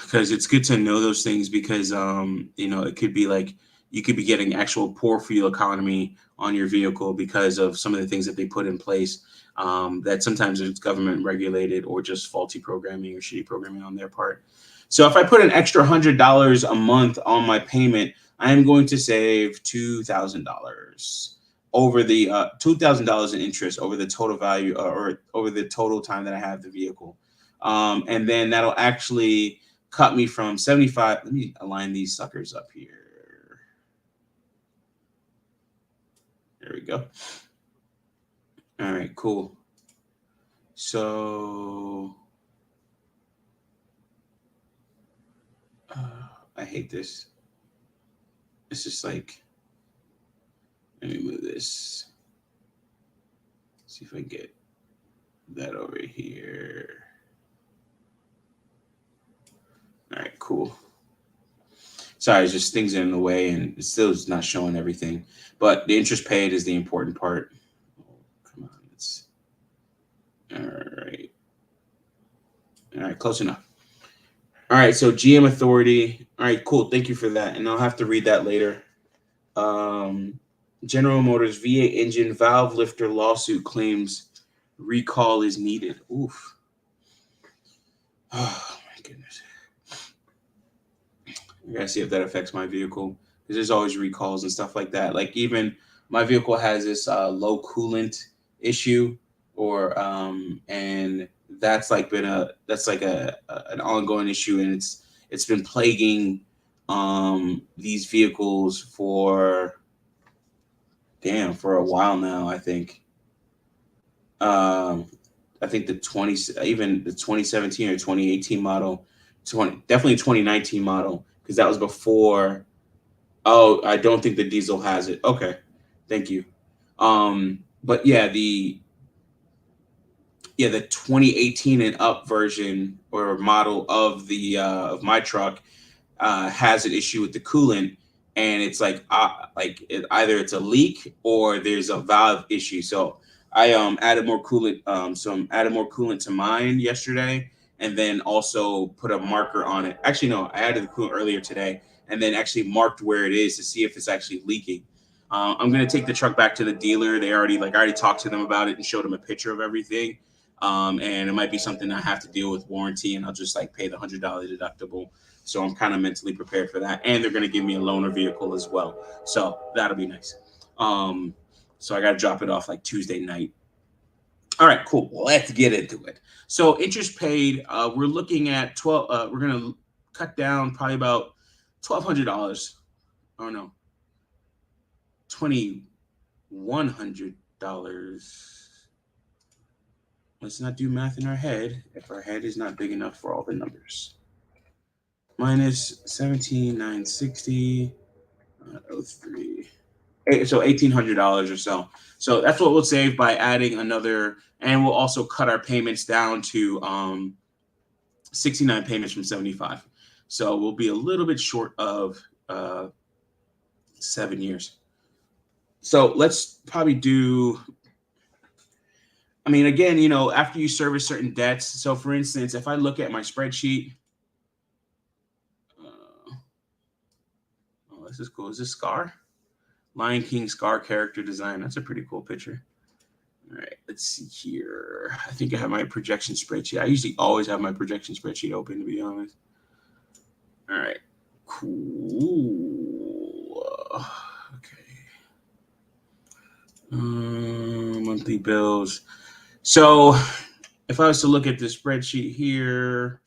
Because it's good to know those things, because it could be like you could be getting actual poor fuel economy on your vehicle because of some of the things that they put in place, that sometimes it's government regulated or just faulty programming or shitty programming on their part. So if I put an extra $100 a month on my payment, I am going to save $2,000 over the $2,000 in interest over the total value, or over the total time that I have the vehicle. And then that'll actually cut me from 75. Let me align these suckers up here. There we go. All right, cool. So I hate this. It's just like, let me move this. See if I can get that over here. All right, cool. Sorry, it's just things in the way, and it still is not showing everything. But the interest paid is the important part. Oh, come on, it's all right. All right, close enough. All right, so GM Authority. All right, cool. Thank you for that, and I'll have to read that later. General Motors V8 engine valve lifter lawsuit claims recall is needed. Oof. Oh my goodness. I gotta see if that affects my vehicle, because there's always recalls and stuff like that. Like, even my vehicle has this low coolant issue, or and that's like been an ongoing issue, and it's been plaguing these vehicles for a while now. I think the 2017 or 2018 model, definitely 2019 model, because that was before. Oh, I don't think the diesel has it. Okay, thank you. But yeah, the 2018 and up version or model of the of my truck has an issue with the coolant, and it's like either it's a leak or there's a valve issue. So I added more coolant. So I'm added more coolant to mine yesterday, and then also put a marker on it. Actually, no, I added the coolant earlier today, and then actually marked where it is to see if it's actually leaking. I'm gonna take the truck back to the dealer. I already talked to them about it and showed them a picture of everything. And it might be something I have to deal with warranty, and I'll just like pay the $100 deductible. So I'm kind of mentally prepared for that. And they're going to give me a loaner vehicle as well. So that'll be nice. So I got to drop it off like Tuesday night. All right, cool. Let's get into it. So interest paid, we're looking at 12. We're going to cut down probably about $1,200. Oh no, $2,100. Let's not do math in our head if our head is not big enough for all the numbers. Minus 17,960, 03. So $1,800 or so. So that's what we'll save by adding another, and we'll also cut our payments down to 69 payments from 75. So we'll be a little bit short of 7 years. So let's probably do. I mean, again, after you service certain debts. So, for instance, if I look at my spreadsheet, this is cool. Is this Scar? Lion King Scar character design. That's a pretty cool picture. All right, let's see here. I think I have my projection spreadsheet. I usually always have my projection spreadsheet open, to be honest. All right, cool. Okay. Monthly bills. So if I was to look at the spreadsheet here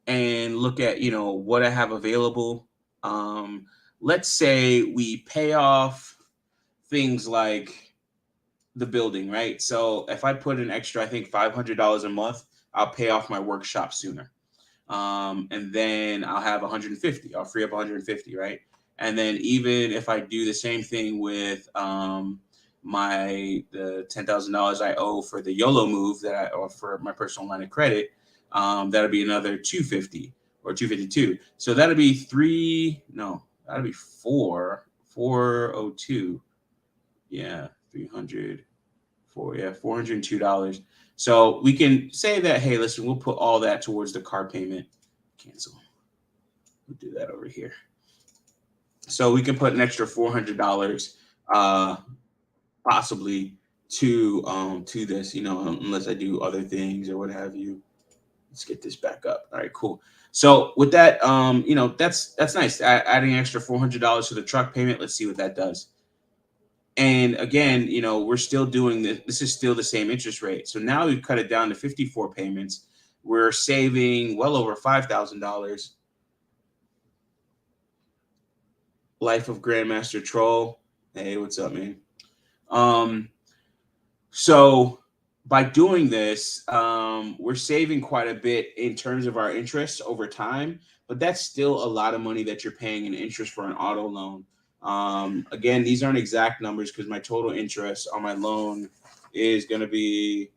and look at, what I have available, Um, let's say we pay off things like the building, right? So if I put an extra, I think $500 a month, I'll pay off my workshop sooner. And then I'll have 150. I'll free up 150, right? And then even if I do the same thing with the $10,000 I owe for the YOLO move that I or for my personal line of credit, that'll be another 250 or 252. So that'll be three. No, that'll be 402. Yeah, 300. $402. So we can say that, hey, listen, we'll put all that towards the car payment. Cancel. We'll do that over here. So we can put an extra $400 possibly to this, unless I do other things or what have you. Let's get this back up. All right, cool. So with that, that's nice. Adding extra $400 to the truck payment. Let's see what that does. And again, we're still doing this. This is still the same interest rate. So now we've cut it down to 54 payments. We're saving well over $5,000. Life of Grandmaster Troll. Hey, what's up, man? So by doing this, we're saving quite a bit in terms of our interest over time, but that's still a lot of money that you're paying in interest for an auto loan. Again, these aren't exact numbers because my total interest on my loan is going to be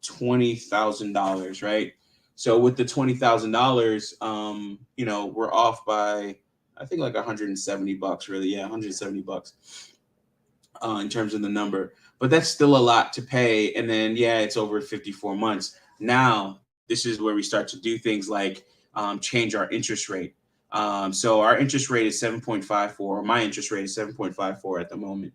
$20,000, right? So with the $20,000, we're off by I think like $170, really. Yeah, $170 in terms of the number, but that's still a lot to pay. And then, yeah, it's over 54 months. Now, this is where we start to do things like change our interest rate. So our interest rate is 7.54. My interest rate is 7.54 at the moment.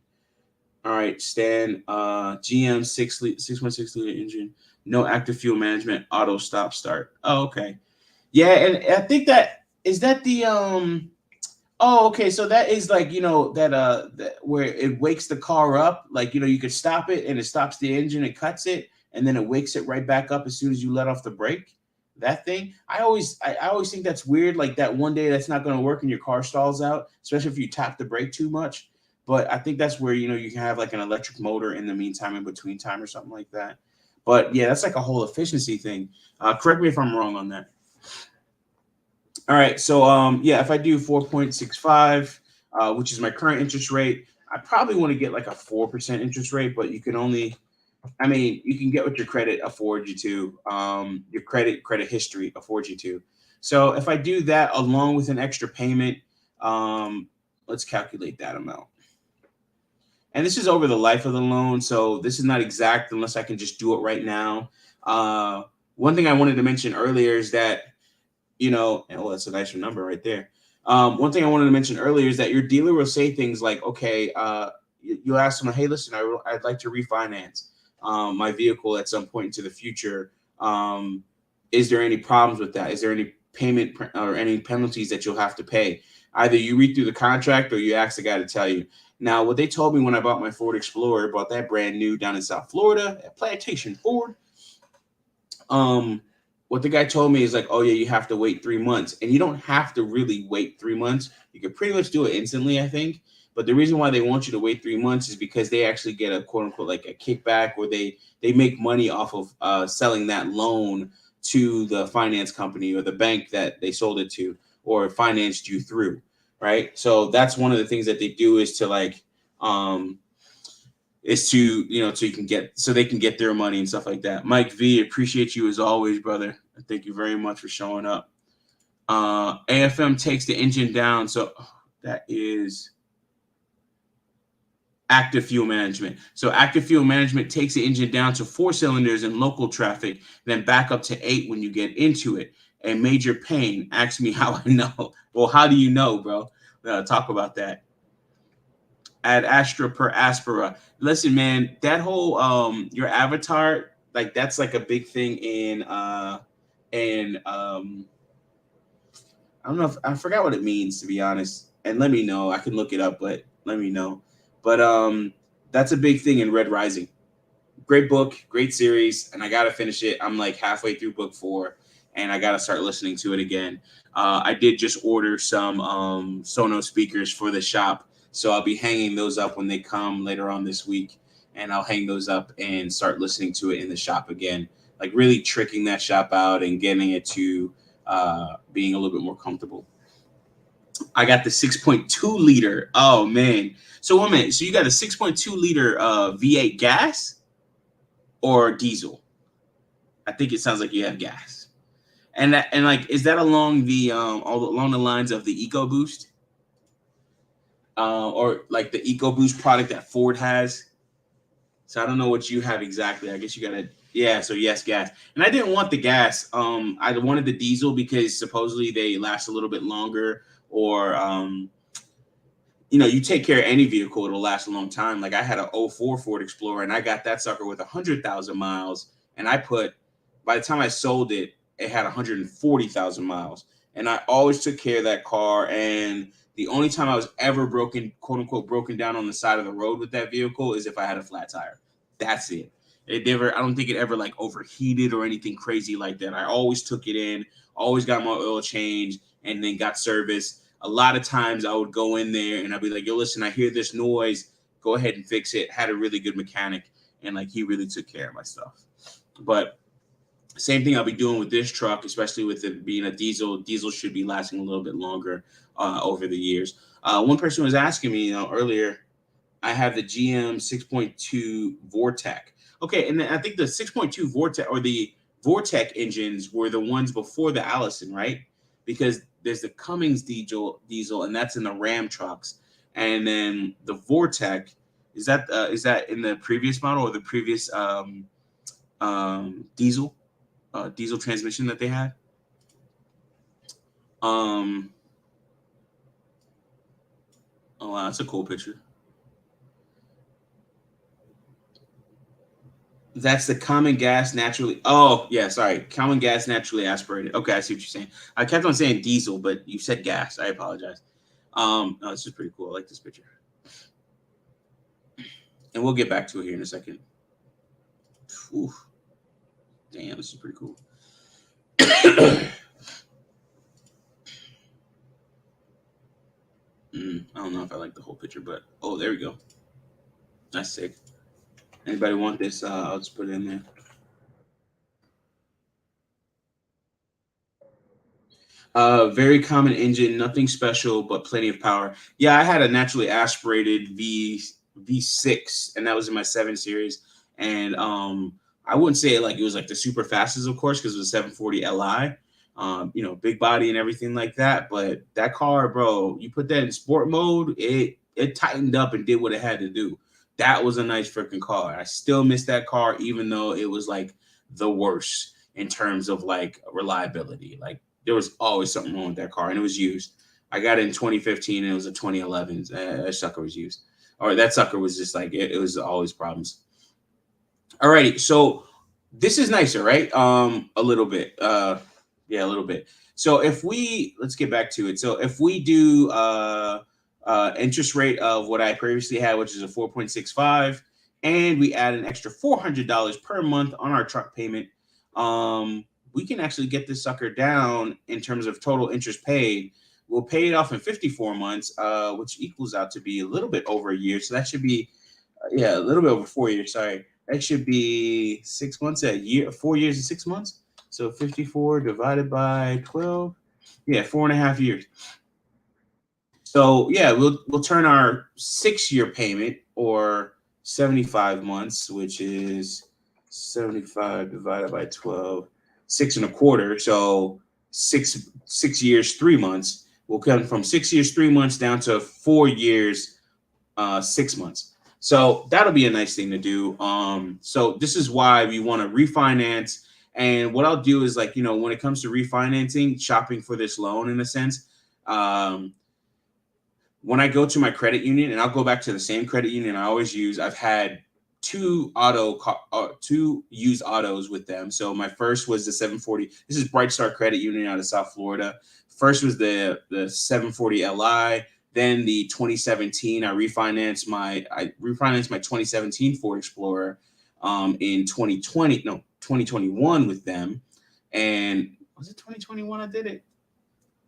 All right, Stan, GM 6.6 liter engine, no active fuel management, auto stop start. Oh, okay. Yeah, and I think that the Oh, okay. So that is like, that where it wakes the car up. Like, you could stop it and it stops the engine and cuts it, and then it wakes it right back up as soon as you let off the brake. That thing. I always think that's weird. Like that one day that's not going to work and your car stalls out, especially if you tap the brake too much. But I think that's where you can have like an electric motor in the meantime, in between time, or something like that. But yeah, that's like a whole efficiency thing. Correct me if I'm wrong on that. All right, so yeah, if I do 4.65, which is my current interest rate, I probably want to get like a 4% interest rate, but you can only, I mean, you can get what your credit affords you to, your credit history affords you to. So if I do that along with an extra payment, let's calculate that amount. And this is over the life of the loan, so this is not exact unless I can just do it right now. One thing I wanted to mention earlier is that that's a nicer number right there. One thing I wanted to mention earlier is that your dealer will say things like, okay, you'll ask them, hey, listen, I'd like to refinance my vehicle at some point into the future. Is there any problems with that? Is there any payment or any penalties that you'll have to pay? Either you read through the contract or you ask the guy to tell you. Now, what they told me when I bought my Ford Explorer, bought that brand new down in South Florida at Plantation Ford, what the guy told me is like, oh yeah, you have to wait 3 months, and you don't have to really wait 3 months. You could pretty much do it instantly, I think. But the reason why they want you to wait 3 months is because they actually get a quote unquote like a kickback, or they make money off of selling that loan to the finance company or the bank that they sold it to or financed you through, right? So that's one of the things that they do is to like is to so they can get their money and stuff like that. Mike V, appreciate you as always, brother. Thank you very much for showing up. AFM takes the engine down, so that is active fuel management. So active fuel management takes the engine down to 4 cylinders in local traffic, then back up to 8 when you get into it. A major pain. Ask me how I know. Well, how do you know, bro? Talk about that. Add Astra per Aspera. Listen, man, that whole your avatar, like that's like a big thing in I don't know if I forgot what it means, to be honest. And let me know. I can look it up, but let me know. But that's a big thing in Red Rising. Great book, great series, and I gotta finish it. I'm like halfway through book 4. and I got to start listening to it again. I did just order some Sonos speakers for the shop, so I'll be hanging those up when they come later on this week, and I'll hang those up and start listening to it in the shop again, like really tricking that shop out and getting it to being a little bit more comfortable. I got the 6.2 liter. Oh man! So one minute. So you got a 6.2 liter V8 gas or diesel? I think it sounds like you have gas. And like, is that along the along the lines of the EcoBoost, or like the EcoBoost product that Ford has? So I don't know what you have exactly. I guess you gotta, yeah. So yes, gas. And I didn't want the gas. I wanted the diesel because supposedly they last a little bit longer, or you take care of any vehicle, it'll last a long time. Like I had a '04 Ford Explorer, and I got that sucker with 100,000 miles, and by the time I sold it, it had 140,000 miles, and I always took care of that car. And the only time I was ever broken, quote unquote, broken down on the side of the road with that vehicle is if I had a flat tire. That's it. I don't think it ever like overheated or anything crazy like that. I always took it in, always got my oil changed, and then got service. A lot of times I would go in there and I'd be like, yo, listen, I hear this noise. Go ahead and fix it. Had a really good mechanic, and like he really took care of my stuff. But same thing I'll be doing with this truck, especially with it being a diesel. Diesel should be lasting a little bit longer over the years. One person was asking me, earlier, I have the GM 6.2 Vortec. Okay, and then I think the 6.2 Vortec or the Vortec engines were the ones before the Allison, right? Because there's the Cummins diesel, and that's in the Ram trucks. And then the Vortec, is that in the previous model or the previous diesel transmission that they had? Oh wow, that's a cool picture. That's the common gas naturally. Oh, yeah, sorry. Common gas naturally aspirated. Okay, I see what you're saying. I kept on saying diesel, but you said gas. I apologize. No, this is pretty cool. I like this picture. And we'll get back to it here in a second. Oof. Damn, this is pretty cool. I don't know if I like the whole picture, but oh, there we go. That's sick. Anybody want this? I'll just put it in there. Very common engine, nothing special, but plenty of power. Yeah, I had a naturally aspirated V6, and that was in my 7 Series. And I wouldn't say it was like the super fastest, of course, because it was a 740 Li. Big body and everything like that. But that car, bro, you put that in sport mode, it tightened up and did what it had to do. That was a nice freaking car. I still miss that car, even though it was like the worst in terms of like reliability. Like there was always something wrong with that car, and it was used. I got it in 2015, and it was a 2011. That sucker was used, or that sucker was just like it was always problems. Alrighty, so this is nicer, right? A little bit. Yeah, a little bit. So let's get back to it. So if we do interest rate of what I previously had, which is a 4.65, and we add an extra $400 per month on our truck payment, we can actually get this sucker down in terms of total interest paid. We'll pay it off in 54 months, which equals out to be a little bit over a year. So that should be, a little bit over 4 years. Sorry, that should be 6 months, a year, 4 years and 6 months. So 54 divided by 12, 4.5 years. So yeah, we'll turn our 6-year payment, or 75 months, which is 75 divided by 12, 6.25. So six years, 3 months. We'll come from 6 years, 3 months down to 4 years, 6 months. So that'll be a nice thing to do. So this is why we want to refinance. And what I'll do is, like, when it comes to refinancing, shopping for this loan in a sense, when I go to my credit union, and I'll go back to the same credit union I always use, I've had two used autos with them. So my first was the 740. This is Bright Star Credit Union out of South Florida. First was the 740 Li. Then the 2017, I refinanced my 2017 Ford Explorer in 2021 with them. And Was it 2021 I did it?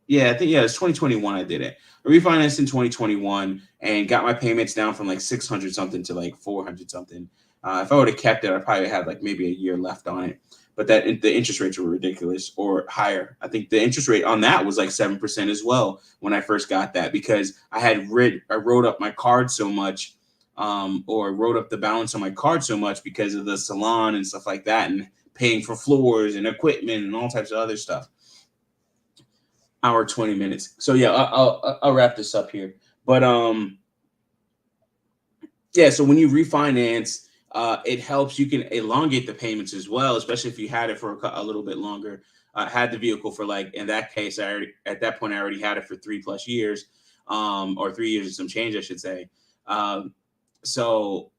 Yeah, I think it's 2021 I did it. I refinanced in 2021 and got my payments down from like 600 something to like 400 something. If I would have kept it, I probably had like maybe a year left on it. But the interest rates were ridiculous or higher. I think the interest rate on that was like 7% as well when I first got that because I wrote up my card so much, or wrote up the balance on my card so much because of the salon and stuff like that, and paying for floors and equipment and all types of other stuff. Hour 20 minutes. So yeah, I'll wrap this up here. But yeah. So when you refinance, it helps. You can elongate the payments as well, especially if you had it for a little bit longer. Had the vehicle for like in that case, at that point I already had it for 3+ years, or 3 years and some change, I should say. So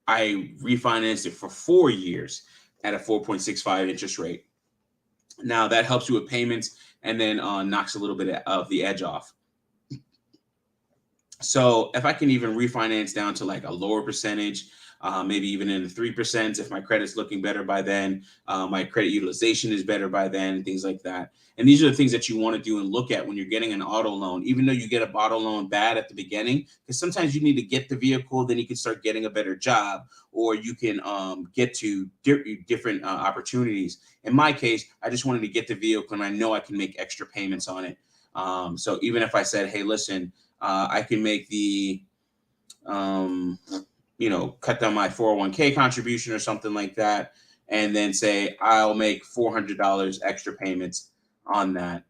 I refinanced it for 4 years at a 4.65 interest rate. Now that helps you with payments and then knocks a little bit of the edge off. So if I can even refinance down to like a lower percentage, maybe even in the 3%, if my credit's looking better by then, my credit utilization is better by then, things like that. And these are the things that you want to do and look at when you're getting an auto loan, even though you get a auto loan bad at the beginning, because sometimes you need to get the vehicle, then you can start getting a better job, or you can get to different opportunities. In my case, I just wanted to get the vehicle and I know I can make extra payments on it. So even if I said, hey, listen, I can make the, cut down my 401k contribution or something like that, and then say I'll make $400 extra payments on that.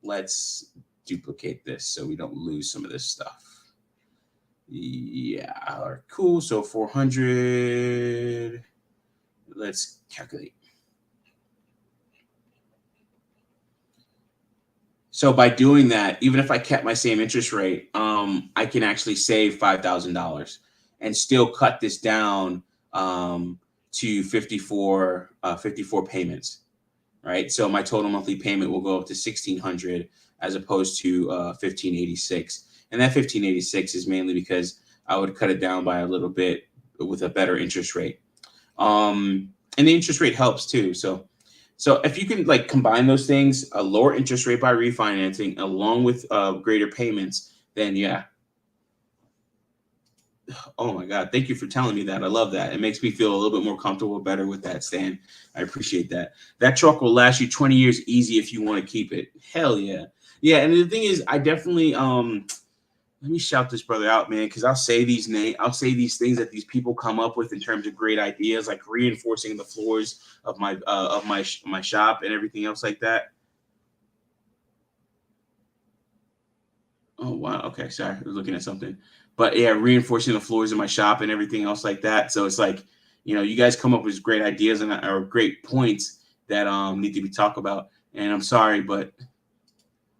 Let's duplicate this so we don't lose some of this stuff. Yeah, all right, cool. So 400. Let's calculate. So by doing that, even if I kept my same interest rate, I can actually save $5,000 and still cut this down to 54 payments, right? So my total monthly payment will go up to 1,600 as opposed to 1,586, and that 1,586 is mainly because I would cut it down by a little bit with a better interest rate, and the interest rate helps too. So if you can like combine those things, a lower interest rate by refinancing along with greater payments, then yeah. Oh my God. Thank you for telling me that. I love that. It makes me feel a little bit more comfortable, better with that, Stan. I appreciate that. That truck will last you 20 years easy if you want to keep it. Hell yeah. Yeah. And the thing is, I definitely, let me shout this brother out, man, because I'll say these things that these people come up with in terms of great ideas, like reinforcing the floors of my shop and everything else like that. Oh wow, okay, sorry, I was looking at something, but yeah, reinforcing the floors of my shop and everything else like that. So it's like, you guys come up with great ideas and or great points that need to be talked about. And I'm sorry, but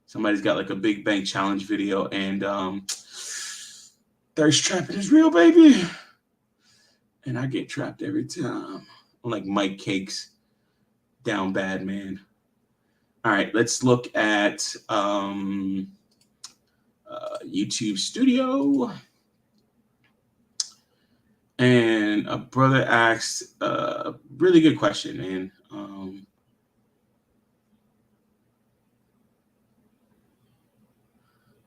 somebody's got like a big bank challenge video, and thirst trapping is real, baby. And I get trapped every time. I'm like Mike Cakes, down bad, man. All right, let's look at YouTube Studio. And a brother asked a really good question, man.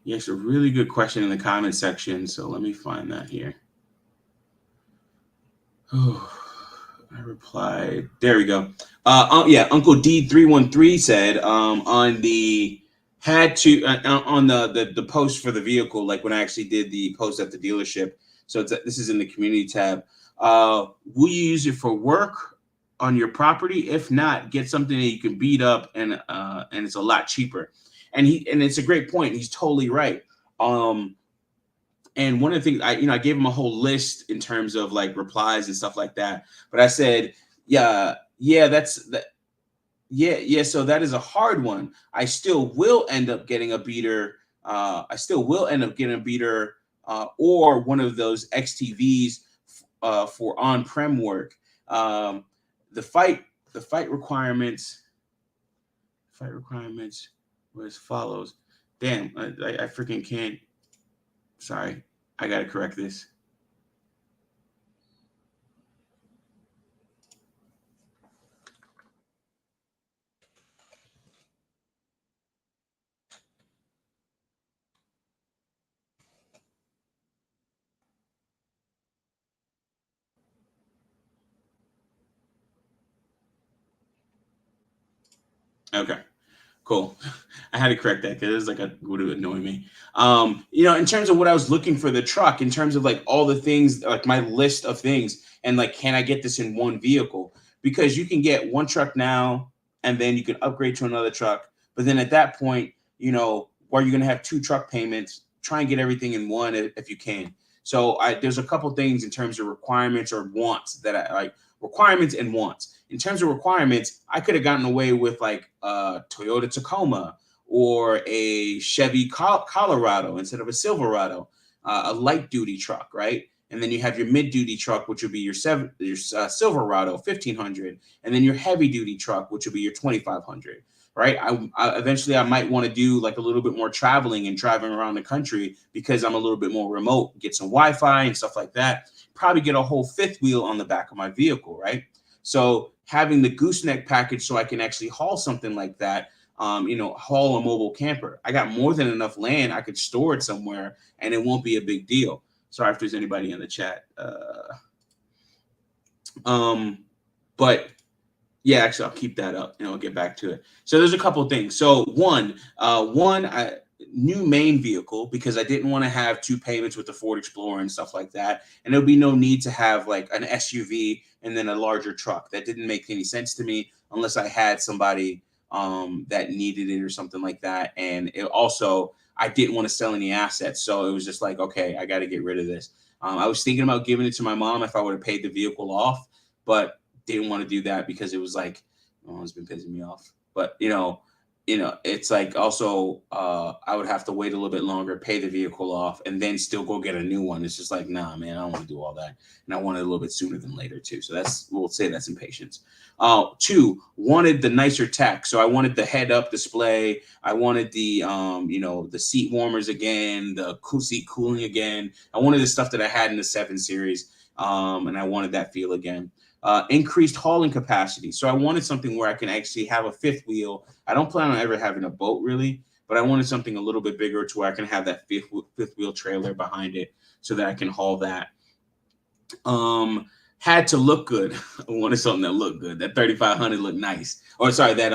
He asked a really good question in the comment section. So let me find that here. Oh, I replied. There we go. Yeah, Uncle D313 said on the had to on the post for the vehicle, like when I actually did the post at the dealership. So this is in the community tab. Will you use it for work on your property? If not, get something that you can beat up and it's a lot cheaper. And it's a great point. He's totally right. And one of the things I gave him a whole list in terms of like replies and stuff like that. But I said, yeah, that's that. Yeah. So that is a hard one. I still will end up getting a beater. Or one of those XTVs for on-prem work. The fight requirements were as follows. Damn, I freaking can't. Sorry, I gotta correct this. Okay. Cool. I had to correct that because it was like a would annoy me. In terms of what I was looking for the truck, in terms of like all the things, like my list of things, and like, can I get this in one vehicle? Because you can get one truck now, and then you can upgrade to another truck. But then at that point, where you're gonna have two truck payments, try and get everything in one if you can. So there's a couple things in terms of requirements or wants that I like requirements and wants. In terms of requirements, I could have gotten away with like a Toyota Tacoma or a Chevy Colorado instead of a Silverado, a light duty truck, right? And then you have your mid duty truck, which would be your Silverado 1500, and then your heavy duty truck, which would be your 2500. Right. Eventually I might want to do like a little bit more traveling and driving around the country because I'm a little bit more remote, get some Wi-Fi and stuff like that. Probably get a whole fifth wheel on the back of my vehicle, right? So having the gooseneck package so I can actually haul something like that, haul a mobile camper. I got more than enough land. I could store it somewhere and it won't be a big deal. Sorry if there's anybody in the chat. But yeah, actually, I'll keep that up and I'll get back to it. So there's a couple of things. So one, new main vehicle, because I didn't want to have two payments with the Ford Explorer and stuff like that. And there'll be no need to have like an SUV and then a larger truck. That didn't make any sense to me unless I had somebody that needed it or something like that. And it also, I didn't want to sell any assets. So it was just like, okay, I got to get rid of this. I was thinking about giving it to my mom if I would have paid the vehicle off, but didn't want to do that because it was like, oh, it's been pissing me off. But it's like also I would have to wait a little bit longer, pay the vehicle off, and then still go get a new one. It's just like, nah, man, I don't want to do all that. And I want it a little bit sooner than later too. So we'll say that's impatience. Two, wanted the nicer tech. So I wanted the head up display. I wanted the the seat warmers again, the seat cooling again. I wanted the stuff that I had in the 7 Series. And I wanted that feel again. Increased hauling capacity. So I wanted something where I can actually have a fifth wheel. I don't plan on ever having a boat really, but I wanted something a little bit bigger to where I can have that fifth wheel trailer behind it so that I can haul that. Had to look good. I wanted something that looked good. That 3500 looked nice. Or sorry, that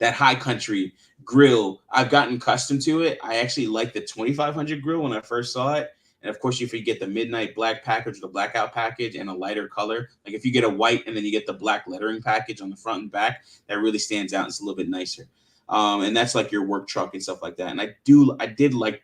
High Country grill. I've gotten accustomed to it. I actually liked the 2500 grill when I first saw it. And of course, if you get the midnight black package, the blackout package, and a lighter color, like if you get a white and then you get the black lettering package on the front and back, that really stands out. It's a little bit nicer. And that's like your work truck and stuff like that. And I did like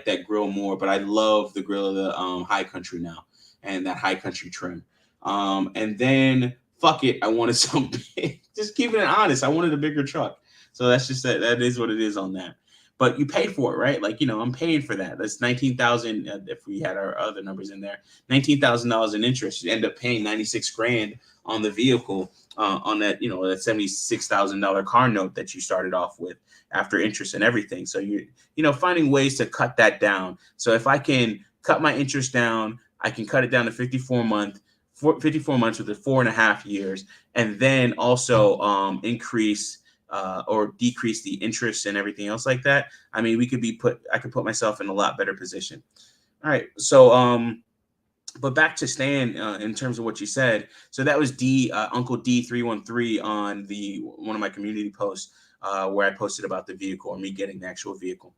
that grill more, but I love the grill of the High Country now and that High Country trim. And then fuck it, I wanted something. Just keeping it honest, I wanted a bigger truck. So that's just that is what it is on that. But you pay for it, right? Like, I'm paying for that. That's $19,000. If we had our other numbers in there, $19,000 in interest. You end up paying 96 grand on the vehicle, on that, that $76,000 car note that you started off with after interest and everything. So finding ways to cut that down. So if I can cut my interest down, I can cut it down to 54 months with the 4.5 years, and then also increase or decrease the interest and everything else like that. I mean, I could put myself in a lot better position. All right. So, but back to Stan, in terms of what you said. So that was Uncle D313 on one of my community posts, where I posted about the vehicle or me getting the actual vehicle.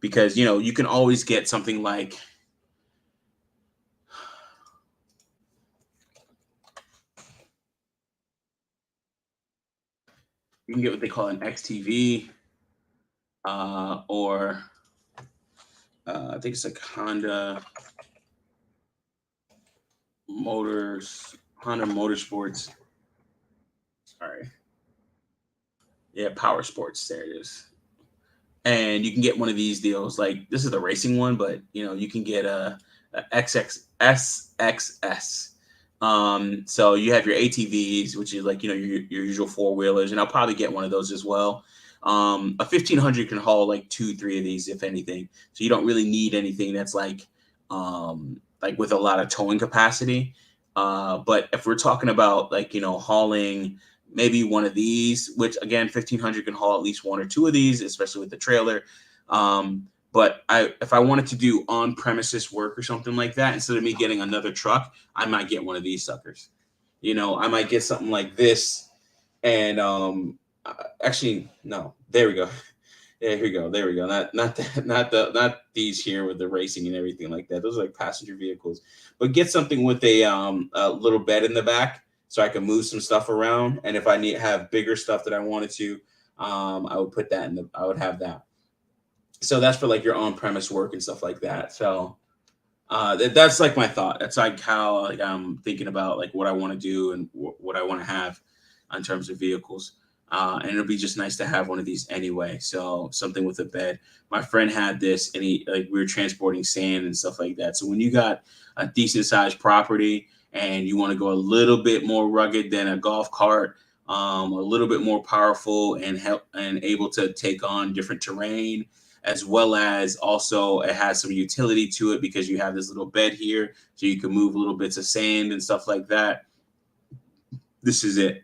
Because, you can always get something like, you can get what they call an XTV, or I think it's like Honda Motorsports. Sorry. Yeah, Power Sports. There it is. And you can get one of these deals. Like, this is the racing one, but you can get a SXS. So you have your ATVs, which is like, your usual 4-wheelers, and I'll probably get one of those as well. A 1500 can haul like 2-3 of these, if anything. So you don't really need anything that's like with a lot of towing capacity. But if we're talking about like, hauling maybe one of these, which again, 1500 can haul at least one or two of these, especially with the trailer. But if I wanted to do on-premises work or something like that, instead of me getting another truck, I might get one of these suckers. I might get something like this, And actually, no, there we go. Yeah, here we go. There we go. Not that, not these here with the racing and everything like that. Those are like passenger vehicles. But get something with a little bed in the back so I can move some stuff around. And if I need have bigger stuff that I wanted to, I would put that in the. I would have that. So that's for like your on premise work and stuff like that. So that's like my thought. That's like how like I'm thinking about like what I want to do and what I want to have in terms of vehicles. And it'll be just nice to have one of these anyway. So something with a bed. My friend had this, and he like we were transporting sand and stuff like that. So when you got a decent sized property and you want to go a little bit more rugged than a golf cart, a little bit more powerful and help and able to take on different terrain, as well as also it has some utility to it because you have this little bed here so you can move little bits of sand and stuff like that. This is it.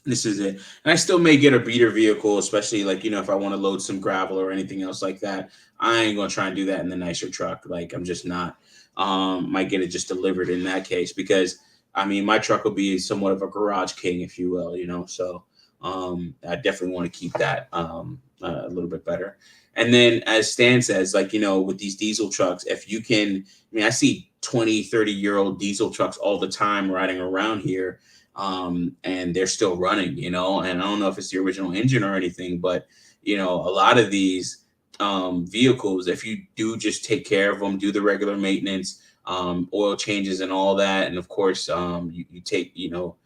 This is it. And I still may get a beater vehicle, especially like, if I want to load some gravel or anything else like that. I ain't going to try and do that in the nicer truck. Like, I'm just not. Might get it just delivered in that case because, I mean, my truck will be somewhat of a garage king, if you will. So I definitely want to keep that a little bit better. And then, as Stan says, like, with these diesel trucks, if you can, I mean, I see 20, 30-year-old diesel trucks all the time riding around here, and they're still running, and I don't know if it's the original engine or anything, but a lot of these vehicles, if you do just take care of them, do the regular maintenance, oil changes and all that, and of course you take you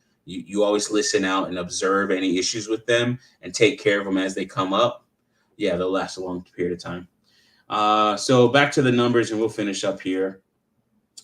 always listen out and observe any issues with them and take care of them as they come up, yeah, they'll last a long period of time. So back to the numbers and we'll finish up here.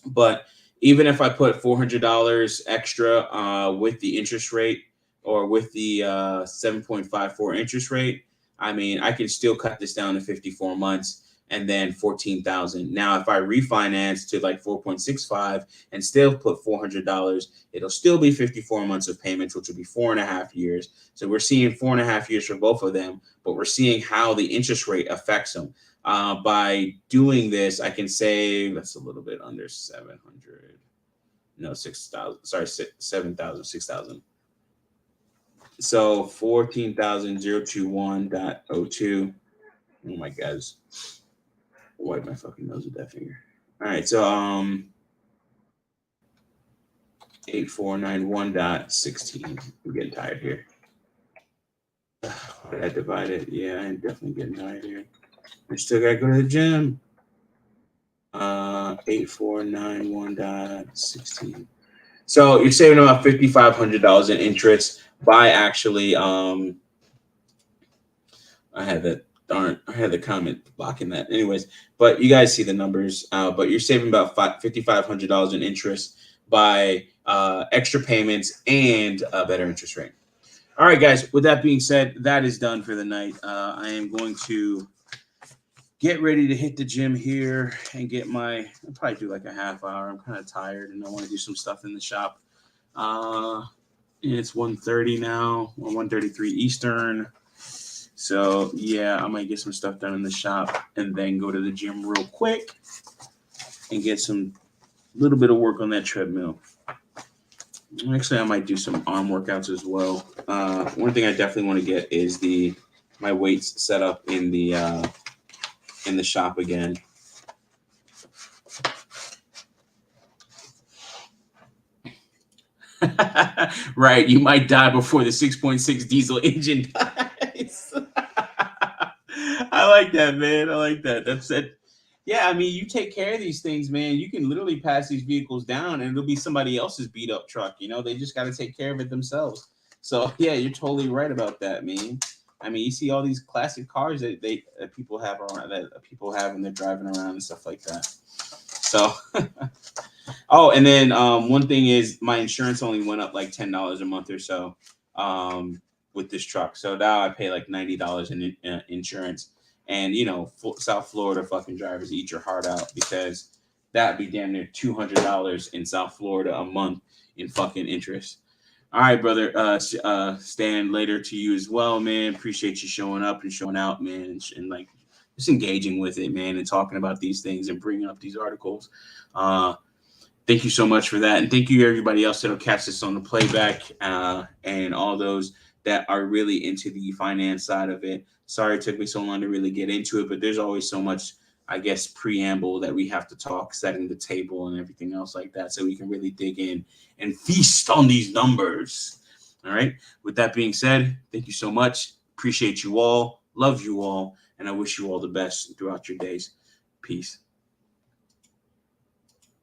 But even if I put $400 extra with the interest rate or with the 7.54 interest rate, I mean, I can still cut this down to 54 months and then 14,000. Now, if I refinance to like 4.65 and still put $400, it'll still be 54 months of payments, which will be 4.5 years. So we're seeing 4.5 years for both of them, but we're seeing how the interest rate affects them. By doing this, I can save, that's a little bit under 700. No, 6,000. Sorry, 7,000, 6,000. So 14,021.02. Oh my guys. Wipe my fucking nose with that finger. All right, so 8491.16. I'm getting tired here. Did I divide it? Yeah, I'm definitely getting tired here. I still gotta go to the gym. 8491.16. So you're saving about $5,500 in interest by actually I had the comment blocking that. Anyways, but you guys see the numbers. But you're saving about $5,500 in interest by extra payments and a better interest rate. All right, guys. With that being said, that is done for the night. I am going to get ready to hit the gym here and get I'll probably do like a half hour. I'm kind of tired and I want to do some stuff in the shop. It's 1:30 now, or 1:33 Eastern. So yeah, I might get some stuff done in the shop and then go to the gym real quick and get some little bit of work on that treadmill. Actually, I might do some arm workouts as well. One thing I definitely want to get is my weights set up in the shop again. Right, you might die before the 6.6 diesel engine dies. I like that, man. I like that. That's it. Yeah, I mean, you take care of these things, man. You can literally pass these vehicles down, and it'll be somebody else's beat up truck. They just got to take care of it themselves. So yeah, you're totally right about that, man. I mean, you see all these classic cars that people have around, that people have, and they're driving around and stuff like that. So, oh, and then one thing is my insurance only went up like $10 a month or so with this truck. So now I pay like $90 in insurance. And South Florida fucking drivers, eat your heart out, because that'd be damn near $200 in South Florida a month in fucking interest. All right, brother. Stan, later to you as well, man. Appreciate you showing up and showing out, man, and like just engaging with it, man, and talking about these things and bringing up these articles. Thank you so much for that. And thank you, everybody else that'll catch this on the playback, and all those that are really into the finance side of it. Sorry it took me so long to really get into it, but there's always so much, I guess, preamble that we have to talk, setting the table and everything else like that, so we can really dig in and feast on these numbers. All right. With that being said, thank you so much. Appreciate you all. Love you all. And I wish you all the best throughout your days. Peace.